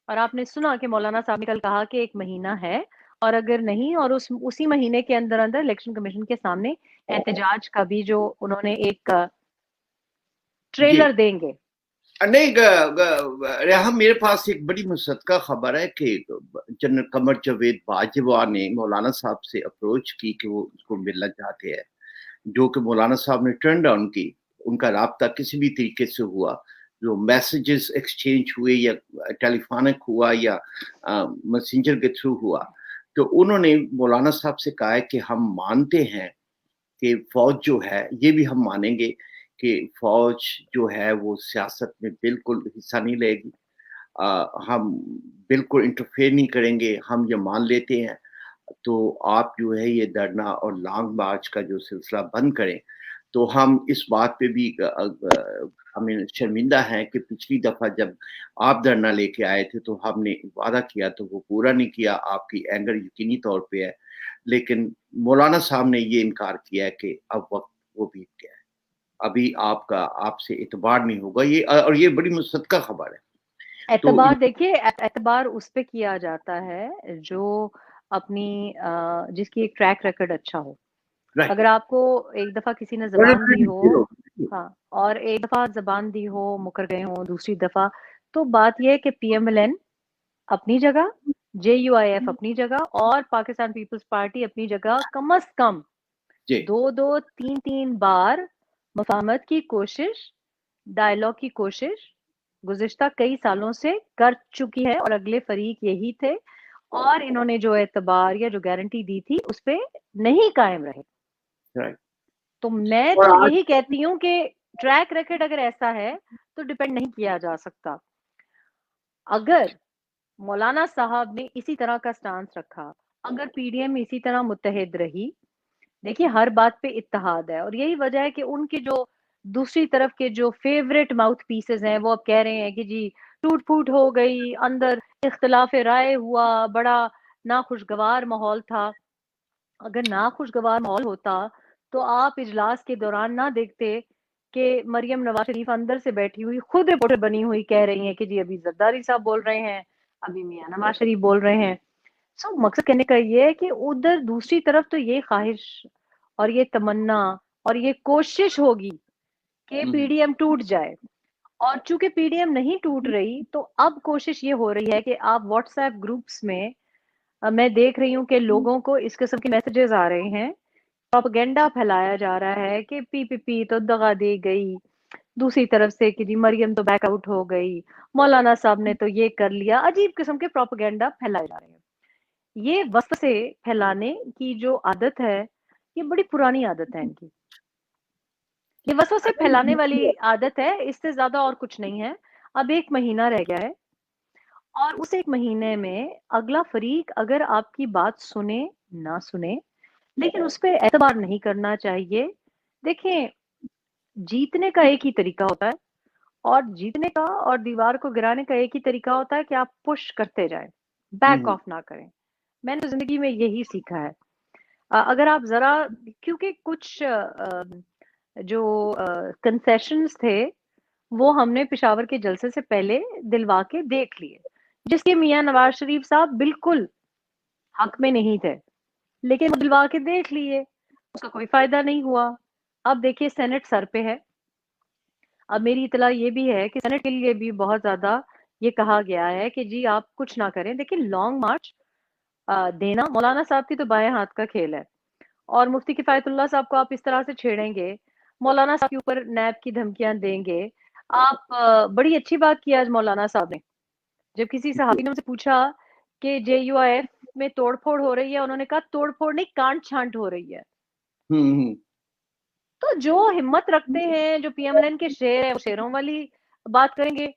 B: اور آپ نے سنا کہ مولانا صاحب نے کل کہا کہ 1 مہینہ ہے، اور اگر نہیں اور اسی مہینے کے اندر الیکشن کمیشن کے سامنے احتجاج کا بھی جو انہوں نے ایک ٹریلر دیں گے.
A: نہیں ریحام، میرے پاس ایک بڑی مصدقہ خبر ہے کہ جنرل قمر جاوید باجوہ نے مولانا صاحب سے اپروچ کی کہ وہ اس کو ملنا چاہتے ہیں، جو کہ مولانا صاحب نے ٹرن ڈاؤن کی. ان کا رابطہ کسی بھی طریقے سے ہوا، جو میسیجز ایکسچینج ہوئے یا ٹیلی فونک ہوا یا میسنجر کے تھرو ہوا، تو انہوں نے مولانا صاحب سے کہا ہے کہ ہم مانتے ہیں کہ فوج جو ہے، یہ بھی ہم مانیں گے کہ فوج جو ہے وہ سیاست میں بالکل حصہ نہیں لے گی، ہم بالکل انٹرفیئر نہیں کریں گے، ہم یہ مان لیتے ہیں. تو آپ جو ہے یہ دھرنا اور لانگ مارچ کا جو سلسلہ بند کریں. تو ہم اس بات پہ بھی ہمیں شرمندہ ہیں کہ پچھلی دفعہ جب آپ دھرنا لے کے آئے تھے تو ہم نے وعدہ کیا تو وہ پورا نہیں کیا. آپ کی اینگر یقینی طور پہ ہے، لیکن مولانا صاحب نے یہ انکار کیا ہے کہ اب وقت وہ بیت گیا ہے، ابھی آپ سے اعتبار نہیں ہوگا. اور یہ بڑی مصدقہ خبر ہے.
B: اعتبار دیکھیے، اعتبار اس پہ کیا جاتا ہے جو اپنی جس کی ایک ٹریک ریکارڈ اچھا ہو. اگر آپ کو ایک دفعہ کسی نے زبان دی ہو، ہاں، اور ایک دفعہ زبان دی ہو، مکر گئے ہوں، دوسری دفعہ، تو بات یہ ہے کہ پی ایم ایل این اپنی جگہ، جے یو آئی ایف اپنی جگہ، اور پاکستان پیپلز پارٹی اپنی جگہ کم از کم 2-3 بار مفاہمت کی کوشش، ڈائیلاگ کی کوشش گزشتہ کئی سالوں سے کر چکی ہے، اور اگلے فریق یہی تھے. اور انہوں نے جو اعتبار یا جو گارنٹی دی تھی اس پہ نہیں قائم رہے.
A: Right.
B: تو میں
A: اور
B: تو
A: آج
B: یہی کہتی ہوں کہ ٹریک ریکارڈ اگر ایسا ہے تو ڈیپینڈ نہیں کیا جا سکتا. اگر مولانا صاحب نے اسی طرح کا سٹانس رکھا, اگر پی ڈی ایم اسی طرح متحد رہی, دیکھیے ہر بات پہ اتحاد ہے, اور یہی وجہ ہے کہ ان کے جو دوسری طرف کے جو فیوریٹ ماؤتھ پیسز ہیں وہ اب کہہ رہے ہیں کہ جی ٹوٹ پھوٹ ہو گئی, اندر اختلاف رائے ہوا, بڑا ناخوشگوار ماحول تھا. اگر ناخوشگوار ماحول ہوتا تو آپ اجلاس کے دوران نہ دیکھتے کہ مریم نواز شریف اندر سے بیٹھی ہوئی خود رپورٹر بنی ہوئی کہہ رہی ہیں کہ جی ابھی زرداری صاحب بول رہے ہیں, ابھی میاں نواز شریف بول رہے ہیں. سو مقصد کہنے کا یہ ہے کہ ادھر دوسری طرف تو یہ خواہش اور یہ تمنا اور یہ کوشش ہوگی کہ پی ڈی ایم ٹوٹ جائے, اور چونکہ پی ڈی ایم نہیں ٹوٹ رہی تو اب کوشش یہ ہو رہی ہے کہ آپ واٹس ایپ گروپس میں میں دیکھ رہی ہوں کہ لوگوں کو اس قسم کے میسیجز آ رہے ہیں, پروپیگنڈا پھیلایا جا رہا ہے کہ پی پی پی تو دغا دی گئی, دوسری طرف سے کہ جی مریم تو بیک آؤٹ ہو گئی, مولانا صاحب نے تو یہ کر لیا. عجیب قسم کے پروپیگنڈا پھیلائے جا رہے ہیں. یہ وسوسے پھیلانے کی جو عادت ہے یہ بڑی پرانی عادت ہے ان کی, یہ وسوسے پھیلانے والی عادت ہے, اس سے زیادہ اور کچھ نہیں ہے. اب 1 مہینہ رہ گیا ہے, اور اس 1 مہینے میں اگلا فریق اگر آپ کی بات سنے نہ سنے, لیکن اس پہ اعتبار نہیں کرنا چاہیے. دیکھیں جیتنے کا ایک ہی طریقہ ہوتا ہے, اور جیتنے کا اور دیوار کو گرانے کا ایک ہی طریقہ ہوتا ہے کہ آپ پش کرتے جائیں, بیک آف نہ کریں. میں نے زندگی میں یہی سیکھا ہے. اگر آپ ذرا, کیونکہ کچھ جو کنسیشنز تھے وہ ہم نے پشاور کے جلسے سے پہلے دلوا کے دیکھ لیے, جس کے میاں نواز شریف صاحب بالکل حق میں نہیں تھے, لیکن وہ دلوا کے دیکھ لیے, اس کا کوئی فائدہ نہیں ہوا. اب دیکھیے سینٹ سر پہ ہے. اب میری اطلاع یہ بھی ہے کہ سینٹ کے لیے بھی بہت زیادہ یہ کہا گیا ہے کہ جی آپ کچھ نہ کریں. دیکھیں لانگ مارچ دینا مولانا صاحب کی تو بائیں ہاتھ کا کھیل ہے, اور مفتی کفایت اللہ صاحب کو آپ اس طرح سے چھیڑیں گے, مولانا صاحب کے اوپر نیب کی دھمکیاں دیں گے آپ. بڑی اچھی بات کی آج مولانا صاحب نے, جب کسی صحافی نے ان سے پوچھا کہ جے یو آئی ایف میں توڑ پھوڑ ہو رہی ہے, انہوں نے کہا توڑ پھوڑ نہیں, کانٹ چھانٹ ہو رہی ہے. تو جو ہمت رکھتے ہیں, جو پی ایم ایل این کے شیر ہیں وہ شیروں والی بات کریں گے,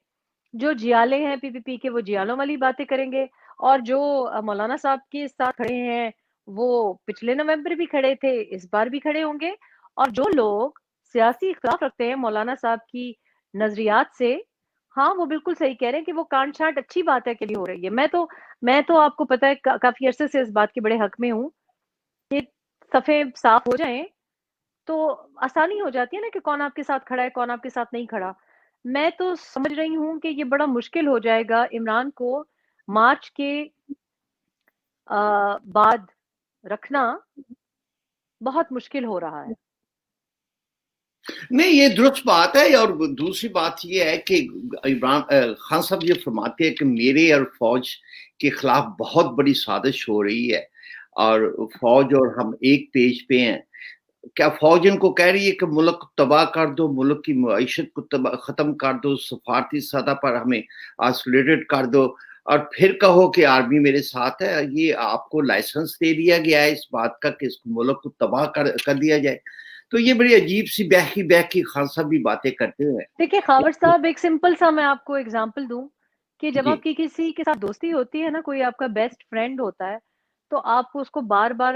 B: جو جیالے ہیں پی پی پی کے وہ جیالوں والی باتیں کریں گے, اور جو مولانا صاحب کے ساتھ کھڑے ہیں وہ پچھلے نومبر بھی کھڑے تھے, اس بار بھی کھڑے ہوں گے. اور جو لوگ سیاسی اختلاف رکھتے ہیں مولانا صاحب کی نظریات سے, ہاں وہ بالکل صحیح کہہ رہے ہیں کہ وہ کانٹ چھانٹ اچھی بات ہے کے لیے ہو رہی ہے. میں تو آپ کو پتا ہے کافی عرصے سے اس بات کے بڑے حق میں ہوں کہ صفحے صاف ہو جائیں تو آسانی ہو جاتی ہے نا کہ کون آپ کے ساتھ کھڑا ہے کون آپ کے ساتھ نہیں کھڑا. میں تو سمجھ رہی ہوں کہ یہ بڑا مشکل ہو جائے گا عمران کو مارچ کے بعد رکھنا, بہت مشکل ہو رہا ہے.
A: نہیں یہ درست بات ہے, اور دوسری بات یہ ہے کہ عمران خان صاحب یہ فرماتے ہیں کہ میرے اور فوج کے خلاف بہت بڑی سازش ہو رہی ہے, اور فوج اور ہم ایک پیج پہ ہیں. کیا فوج ان کو کہہ رہی ہے کہ ملک کو تباہ کر دو, ملک کی معیشت کو ختم کر دو, سفارتی سطح پر ہمیں آئسولیٹڈ کر دو, اور پھر کہو کہ آرمی میرے ساتھ ہے؟ یہ آپ کو لائسنس دے دیا گیا ہے اس بات کا کہ اس ملک کو تباہ کر دیا جائے. تو یہ بڑی عجیب سی بہکی خان صاحب بھی باتیں کرتے ہوئے.
B: دیکھیں خاور صاحب, ایک سمپل سا میں آپ کو اگزامپل دوں کہ جب
A: جی
B: آپ کی کسی کے ساتھ دوستی ہوتی ہے نا, کوئی آپ کا بیسٹ فرینڈ ہوتا ہے, تو آپ کو اس کو بار بار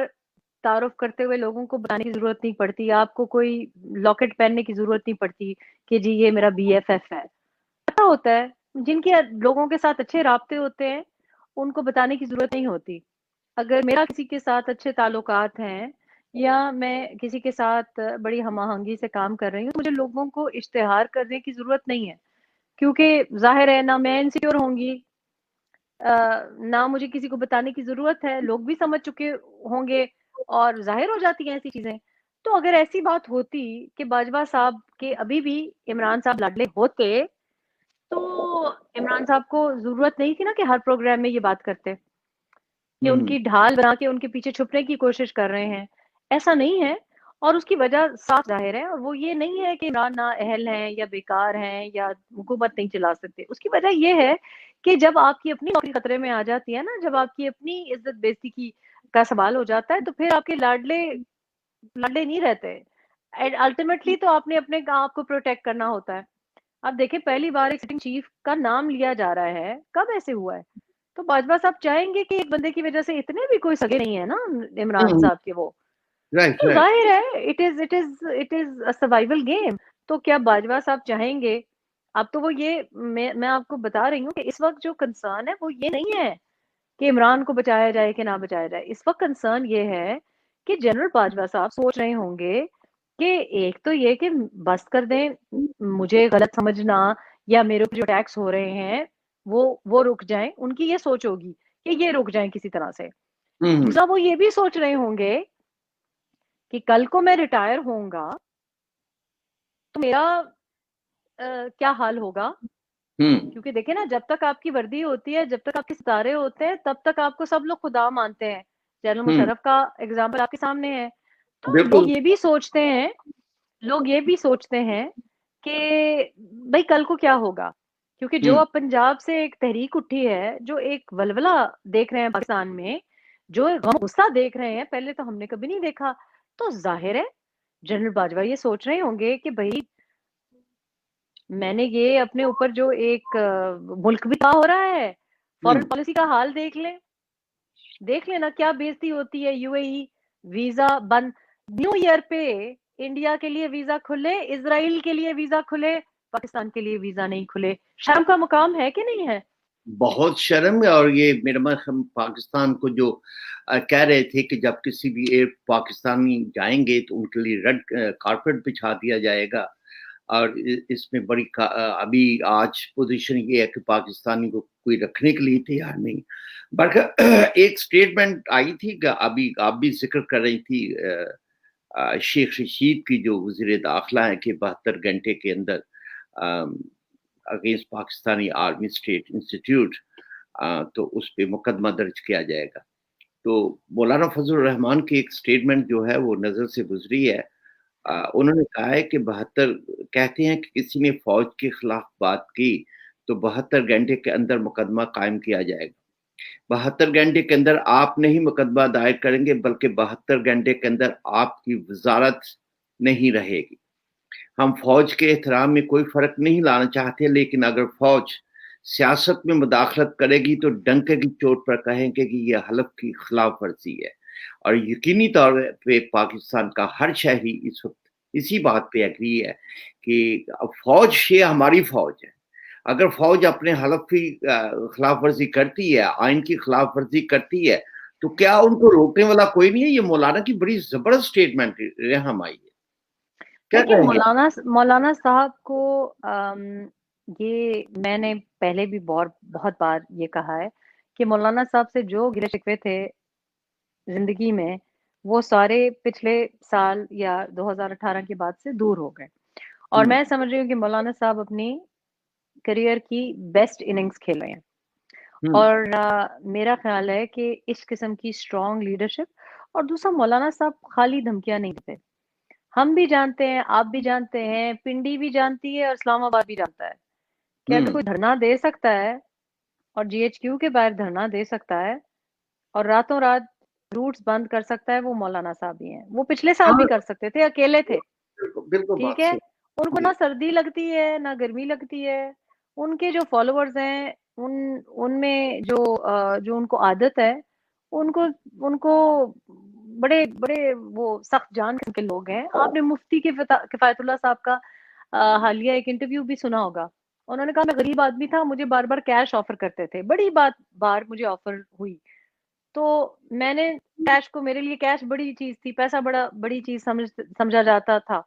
B: تعارف کرتے ہوئے لوگوں کو بتانے کی ضرورت نہیں پڑتی, آپ کو کوئی لاکٹ پہننے کی ضرورت نہیں پڑتی کہ جی یہ میرا بی ایف ایف ہے. پتا ہوتا ہے, جن کے لوگوں کے ساتھ اچھے رابطے ہوتے ہیں ان کو بتانے کی ضرورت نہیں ہوتی. اگر میرا کسی کے ساتھ اچھے تعلقات ہیں یا میں کسی کے ساتھ بڑی ہم آہنگی سے کام کر رہی ہوں, تو مجھے لوگوں کو اشتہار کرنے کی ضرورت نہیں ہے, کیونکہ ظاہر ہے نہ میں انسیکیور ہوں گی, نہ مجھے کسی کو بتانے کی ضرورت ہے, لوگ بھی سمجھ چکے ہوں گے اور ظاہر ہو جاتی ہیں ایسی چیزیں. تو اگر ایسی بات ہوتی کہ باجوہ صاحب کے ابھی بھی عمران صاحب لاڈلے ہوتے تو عمران صاحب کو ضرورت نہیں تھی نا کہ ہر پروگرام میں یہ بات کرتے, کہ ان کی ڈھال بنا کے ان کے پیچھے چھپنے کی کوشش کر رہے ہیں. ایسا نہیں ہے. اور اس کی وجہ صاف ظاہر ہے، اور وہ یہ نہیں ہے کہ عمران نااہل ہیں یا بیکار ہیں یا حکومت نہیں چلا سکتے. اس کی وجہ یہ ہے کہ جب آپ کی اپنی نوکری خطرے میں آ جاتی ہے نا، جب آپ کی اپنی عزت بےزتی کی کا سوال ہو جاتا ہے، تو پھر آپ کے لاڈلے نہیں رہتے. الٹیمیٹلی تو آپ نے اپنے آپ کو پروٹیکٹ کرنا ہوتا ہے. اب دیکھیں پہلی بار ایک سٹنگ چیف کا نام لیا جا رہا ہے، کب ایسے ہوا ہے؟ تو باجوہ صاحب چاہیں گے کہ ایک بندے کی وجہ سے اتنے بھی کوئی سگے نہیں ہے نا عمران صاحب کے، وہ
A: رائٹ
B: تو
A: رائٹ.
B: ظاہر ہے it is a survival game. تو کیا باجوہ صاحب چاہیں گے؟ اب تو وہ یہ میں آپ کو بتا رہی ہوں کہ اس وقت جو کنسرن ہے وہ یہ نہیں ہے کہ عمران کو بچایا جائے کہ نہ بچایا جائے. اس وقت کنسرن یہ ہے کہ جنرل باجوہ صاحب سوچ رہے ہوں گے کہ ایک تو یہ کہ بس کر دیں، مجھے غلط سمجھنا یا میرے اوپر جو ٹیکس ہو رہے ہیں وہ رک جائیں. ان کی یہ سوچ ہوگی کہ یہ رک جائیں کسی طرح سے. دوسرا وہ یہ بھی سوچ رہے ہوں گے کہ کل کو میں ریٹائر ہوں گا تو میرا کیا حال ہوگا. کیونکہ دیکھیں نا، جب تک آپ کی وردی ہوتی ہے، جب تک آپ کے ستارے ہوتے ہیں، تب تک آپ کو سب لوگ خدا مانتے ہیں. جنرل مشرف کا اگزامپل آپ کے سامنے ہے. تو
A: بالکل.
B: لوگ یہ بھی سوچتے ہیں کہ بھائی کل کو کیا ہوگا. کیونکہ جو اب پنجاب سے ایک تحریک اٹھی ہے، جو ایک ولولہ دیکھ رہے ہیں پاکستان میں، جو غم غصہ دیکھ رہے ہیں، پہلے تو ہم نے کبھی نہیں دیکھا. تو ظاہر ہے جنرل باجوہ یہ سوچ رہے ہوں گے کہ بھائی میں نے یہ اپنے اوپر جو ایک ملک بھی ہو رہا ہے، فورن پالیسی کا حال دیکھ لینا کیا بےزتی ہوتی ہے. یو اے ای ویزا بند، نیو ایئر پہ انڈیا کے لیے ویزا کھلے، اسرائیل کے لیے ویزا کھلے، پاکستان کے لیے ویزا نہیں کھلے. شرم کا مقام ہے کہ نہیں ہے؟
A: بہت شرم ہے. اور یہ میرا ہم پاکستان کو جو کہہ رہے تھے کہ جب کسی بھی ایئر پاکستانی جائیں گے تو ان کے لیے ریڈ کارپیٹ بچھا دیا جائے گا. اور اس میں بڑی ابھی آج پوزیشن یہ ہے کہ پاکستانی کو کوئی رکھنے کے لیے تیار نہیں. بلکہ ایک سٹیٹمنٹ آئی تھی کہ ابھی آپ بھی ذکر کر رہی تھی شیخ رشید کی، جو وزیر داخلہ ہے، کہ 72 گھنٹے کے اندر against Pakistani army state institute تو اس پہ مقدمہ درج کیا جائے گا. تو مولانا فضل الرحمان کی ایک سٹیٹمنٹ جو ہے وہ نظر سے گزری ہے. انہوں نے کہا ہے کہ 72 کہتے ہیں کہ کسی نے فوج کے خلاف بات کی تو 72 گھنٹے کے اندر مقدمہ قائم کیا جائے گا. 72 گھنٹے کے اندر آپ نہیں مقدمہ دائر کریں گے، بلکہ 72 گھنٹے کے اندر آپ کی وزارت نہیں رہے گی. ہم فوج کے احترام میں کوئی فرق نہیں لانا چاہتے، لیکن اگر فوج سیاست میں مداخلت کرے گی تو ڈنکے کی چوٹ پر کہیں گے کہ یہ حلف کی خلاف ورزی ہے. اور یقینی طور پہ پاکستان کا ہر شہری اس وقت اسی بات پہ اگری ہے کہ فوج یہ ہماری فوج ہے. اگر فوج اپنے حلف کی خلاف ورزی کرتی ہے، آئین کی خلاف ورزی کرتی ہے، تو کیا ان کو روکنے والا کوئی نہیں ہے؟ یہ مولانا کی بڑی زبردست سٹیٹمنٹ رحم آئی ہے.
B: دیکھیں مولانا صاحب کو یہ میں نے پہلے بھی بہت بار یہ کہا ہے کہ مولانا صاحب سے جو گلے شکوے تھے زندگی میں، وہ سارے پچھلے سال یا 2018 کے بعد سے دور ہو گئے. اور میں سمجھ رہی ہوں کہ مولانا صاحب اپنی کریئر کی بیسٹ اننگز کھیل رہے ہیں. اور میرا خیال ہے کہ اس قسم کی اسٹرانگ لیڈرشپ، اور دوسرا مولانا صاحب خالی دھمکیاں نہیں دیتے. ہم بھی جانتے ہیں، آپ بھی جانتے ہیں، پنڈی بھی جانتی ہے اور اسلام آباد بھی جانتا ہے کہ اگر کوئی دھرنا دے سکتا ہے اور جی ایچ کیو کے باہر دھرنا دے سکتا ہے اور راتوں رات روٹس بند کر سکتا ہے، وہ مولانا صاحب ہی ہیں. وہ پچھلے سال بھی کر سکتے تھے، اکیلے تھے. ٹھیک ہے، ان کو نہ سردی لگتی ہے نہ گرمی لگتی ہے. ان کے جو فالوورز ہیں، ان میں جو ان کو عادت ہے، ان کو بڑے بڑے وہ سخت جان کے لوگ ہیں. آپ نے مفتی کے کفایت اللہ صاحب کا حالیہ ایک انٹرویو بھی سنا ہوگا. انہوں نے کہا میں غریب آدمی تھا، مجھے بار بار کیش آفر کرتے تھے، بڑی بار مجھے آفر ہوئی. تو میں نے کیش کو، میرے لیے کیش بڑی چیز تھی، پیسہ بڑی چیز سمجھا جاتا تھا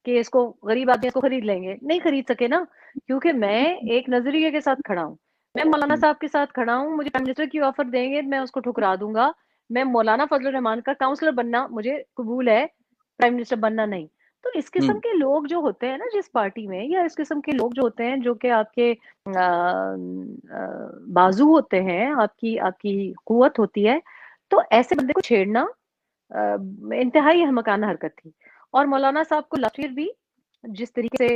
B: کہ اس کو غریب آدمی اس کو خرید لیں گے. نہیں خرید سکے نا، کیونکہ میں ایک نظریے کے ساتھ کھڑا ہوں. میں مولانا صاحب کے ساتھ کھڑا ہوں. مجھے پرائم منسٹر کی آفر دیں گے، میں اس کو ٹھکرا دوں گا. میں مولانا فضل الرحمان کا کاؤنسلر بننا مجھے قبول ہے، پرائم منسٹر بننا نہیں. تو اس قسم کے لوگ جو ہوتے ہیں نا جس پارٹی میں، یا اس قسم کے لوگ جو ہوتے ہیں جو کہ آپ کے بازو ہوتے ہیں، آپ کی قوت ہوتی ہے، تو ایسے بندے کو چھیڑنا انتہائی احمقانہ حرکت تھی. اور مولانا صاحب کو لاسٹ ایئر بھی جس طریقے سے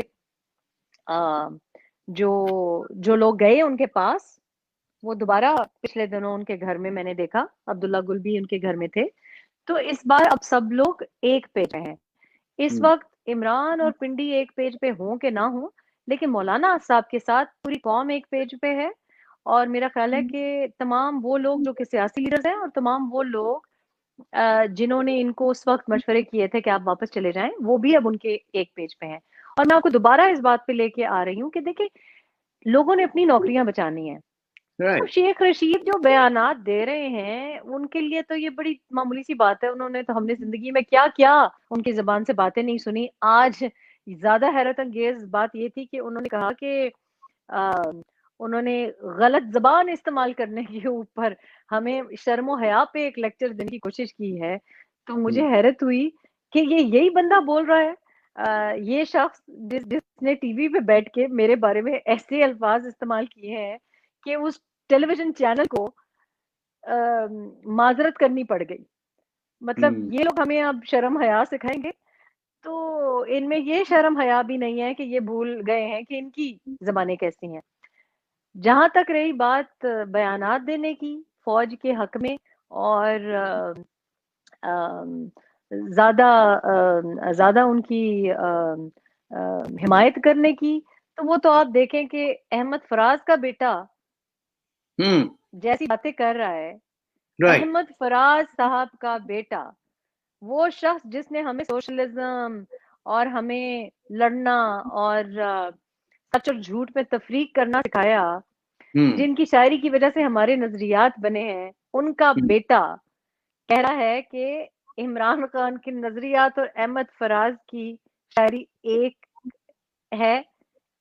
B: جو لوگ گئے ان کے پاس، وہ دوبارہ پچھلے دنوں ان کے گھر میں میں نے دیکھا، عبداللہ گل بھی ان کے گھر میں تھے. تو اس بار اب سب لوگ ایک پیج پہ ہیں. اس وقت عمران اور پنڈی ایک پیج پہ ہوں کہ نہ ہوں، لیکن مولانا صاحب کے ساتھ پوری قوم ایک پیج پہ ہے. اور میرا خیال ہے کہ تمام وہ لوگ جو کہ سیاسی لیڈرز ہیں، اور تمام وہ لوگ جنہوں نے ان کو اس وقت مشورے کیے تھے کہ آپ واپس چلے جائیں، وہ بھی اب ان کے ایک پیج پہ ہیں. اور میں آپ کو دوبارہ اس بات پہ لے کے آ رہی ہوں کہ دیکھیں، لوگوں نے اپنی نوکریاں بچانی ہیں.
A: Right.
B: شیخ رشید جو بیانات دے رہے ہیں ان کے لیے تو یہ بڑی معمولی سی بات ہے. انہوں نے تو، ہم نے زندگی میں کیا کیا ان کی زبان سے باتیں نہیں سنی. آج زیادہ حیرت انگیز بات یہ تھی کہ انہوں نے کہا کہ انہوں نے غلط زبان استعمال کرنے کے اوپر ہمیں شرم و حیا پہ ایک لیکچر دینے کی کوشش کی ہے. تو مجھے حیرت ہوئی کہ یہی بندہ بول رہا ہے، یہ شخص جس نے ٹی وی پہ بیٹھ کے میرے بارے میں ایسے الفاظ استعمال کیے ہیں کہ اس ٹیلی ویژن چینل کو معذرت کرنی پڑ گئی. مطلب یہ لوگ ہمیں اب شرم حیا سکھائیں گے. تو ان میں یہ شرم حیا بھی نہیں ہے کہ یہ بھول گئے ہیں کہ ان کی زبانیں کیسی ہیں. جہاں تک رہی بات بیانات دینے کی فوج کے حق میں اور زیادہ ان کی حمایت کرنے کی، تو وہ تو آپ دیکھیں کہ احمد فراز کا بیٹا جیسی باتیں کر رہا ہے.
A: Right.
B: احمد فراز صاحب کا بیٹا، وہ شخص جس نے ہمیں سوشلزم اور ہمیں لڑنا اور سچ اور جھوٹ میں تفریق کرنا سکھایا، جن کی شاعری کی وجہ سے ہمارے نظریات بنے ہیں، ان کا بیٹا کہہ رہا ہے کہ عمران خان کے نظریات اور احمد فراز کی شاعری ایک ہے.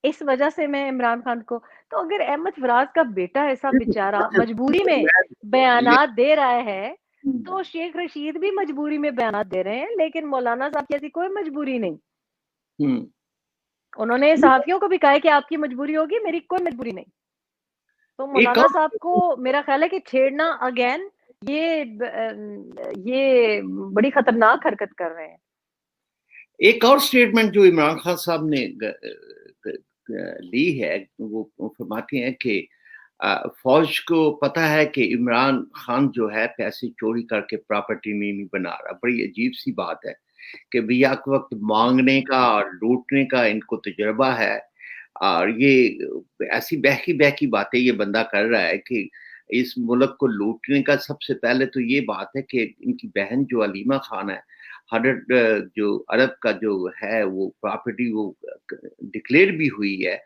B: اس وجہ سے میں عمران خان کو، تو اگر احمد فراز کا بیٹا ایسا بیچارہ مجبوری میں بیانات دے رہا ہے، تو شیخ رشید بھی مجبوری میں بیانات دے رہے ہیں. لیکن مولانا صاحب کی ایسی کوئی مجبوری نہیں. انہوں نے صحافیوں کو بھی کہا ہے کہ آپ کی مجبوری ہوگی، میری کوئی مجبوری نہیں. تو مولانا صاحب کو میرا خیال ہے کہ چھیڑنا اگین یہ بڑی خطرناک حرکت کر رہے ہیں.
A: ایک اور سٹیٹمنٹ جو عمران خان صاحب نے لی ہے، وہ فرماتے ہیں کہ فوج کو پتا ہے کہ عمران خان جو ہے پیسے چوری کر کے پراپرٹی نہیں بنا رہا. بڑی عجیب سی بات ہے کہ بھیا کے وقت مانگنے کا اور لوٹنے کا ان کو تجربہ ہے، اور یہ ایسی بہکی باتیں یہ بندہ کر رہا ہے کہ اس ملک کو لوٹنے کا سب سے پہلے تو یہ بات ہے کہ ان کی بہن جو علیمہ خان ہے، 100 جو عرب کا جو ہے وہ پراپرٹی وہ ڈکلیئر بھی ہوئی ہے،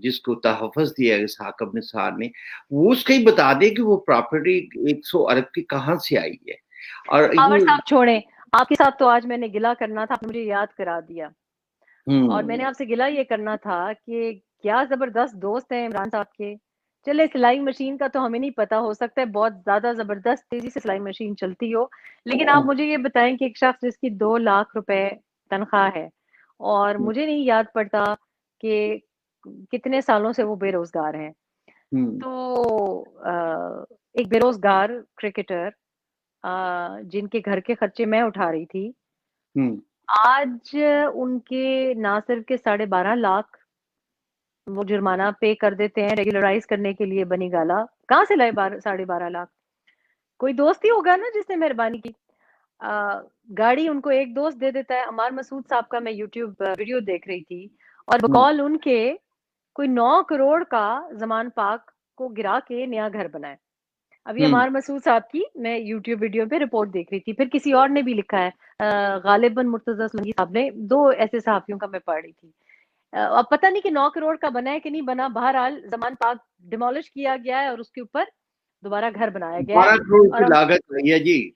A: جس کو تحفظ دیا ہے ثاقب نثار نے، وہ اس کا ہی بتا دے کہ وہ پراپرٹی 100 ارب کی کہاں سے آئی ہے. اور
B: صاحب چھوڑیں، آپ کے ساتھ تو آج میں نے گلہ کرنا تھا، مجھے یاد کرا دیا. اور میں نے آپ سے گلہ یہ کرنا تھا کہ کیا زبردست دوست ہیں عمران صاحب کے. چلے سلائی مشین کا تو ہمیں نہیں پتا، ہو سکتا ہے بہت زیادہ زبردست تیزی سے سلائی مشین چلتی ہو، لیکن آپ مجھے یہ بتائیں کہ ایک شخص جس کی 2 لاکھ روپے تنخواہ ہے، اور مجھے نہیں یاد پڑتا کہ کتنے سالوں سے وہ بے روزگار ہیں. تو ایک بے روزگار کرکٹر جن کے گھر کے خرچے میں اٹھا رہی تھی، آج ان کے نہ صرف کے 12.5 لاکھ وہ جرمانہ پے کر دیتے ہیں ریگولرائز کرنے کے لیے. بنی گالا کہاں سے لائے 12.5 لاکھ؟ کوئی دوست ہی ہوگا نا جس نے مہربانی کی. گاڑی ان کو ایک دوست دے دیتا ہے. عمار مسعود صاحب کا میں یوٹیوب ویڈیو دیکھ رہی تھی، اور بقول ان کے کوئی 9 کروڑ کا زمان پاک کو گرا کے نیا گھر بنائے. ابھی عمار مسعود صاحب کی میں یوٹیوب ویڈیو پہ رپورٹ دیکھ رہی تھی. پھر کسی اور نے بھی لکھا ہے، غالباً مرتضی سلنگی صاحب نے، 2 ایسے صحافیوں کا میں پڑھ رہی تھی. اب پتہ نہیں کہ 9 کروڑ کا بنا ہے کہ نہیں بنا. بہرحال زمان پاک ڈیمولش کیا گیا ہے اور اس کے اوپر دوبارہ گھر بنایا گیا ہے.
A: 12 کروڑ کی لاگت ہے جی.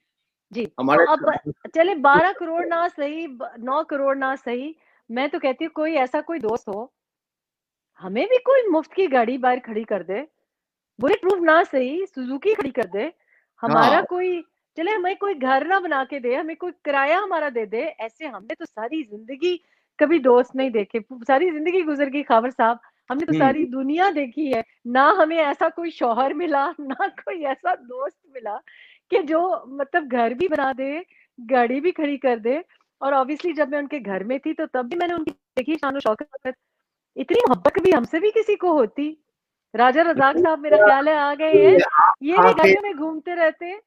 B: جی تو اب چلے 12 کروڑ نہ صحیح، 9 کروڑ نہ صحیح، میں تو کہتی ہوں کوئی ایسا کوئی دوست ہو، ہمیں بھی کوئی مفت کی گاڑی باہر کھڑی کر دے، بلٹ پروف نہ صحیح سوزوکی کھڑی کر دے. ہمارا کوئی چلے ہمیں کوئی گھر نہ بنا کے دے، ہمیں کوئی کرایہ ہمارا دے دے. ایسے ہم نے تو ساری زندگی کبھی دوست نہیں دیکھے، ساری زندگی گزر گئی خاور صاحب، ہم نے تو ساری دنیا دیکھی ہے، نہ ہمیں ایسا کوئی شوہر ملا، نہ کوئی ایسا دوست ملا کہ جو مطلب گھر بھی بنا دے، گاڑی بھی کھڑی کر دے. اور obviously جب میں ان کے گھر میں تھی تو تب بھی میں نے ان کی دیکھی شان و شوکت. اتنی محبت بھی ہم سے بھی کسی کو ہوتی. راجہ رزاق صاحب میرا خیال ہے آ گئے ہیں, یہ بھی گلیوں میں گھومتے رہتے ہیں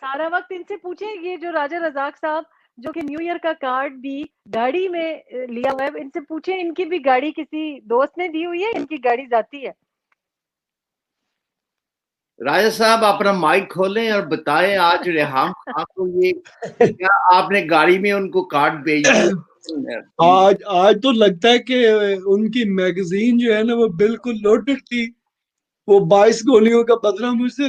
B: سارا وقت. ان سے پوچھیں یہ جو راجہ رزاق صاحب جو کہ نیو ایئر کا کارڈ بھی گاڑی میں لیا ہوا ہے, ان سے پوچھیں ان کی بھی گاڑی کسی دوست نے دی ہوئی ہے, ان کی گاڑی ذاتی ہے.
A: راجہ صاحب اپنا مائک کھولیں اور بتائیں آج ریحام خان کو یہ کیا آپ نے گاڑی میں ان کو کارڈ بھیج دیا؟
C: آج تو لگتا ہے کہ ان کی میگزین جو ہے نا وہ بالکل لوڈڈ تھی. وہ 22 گولیوں کا بدلہ مجھ سے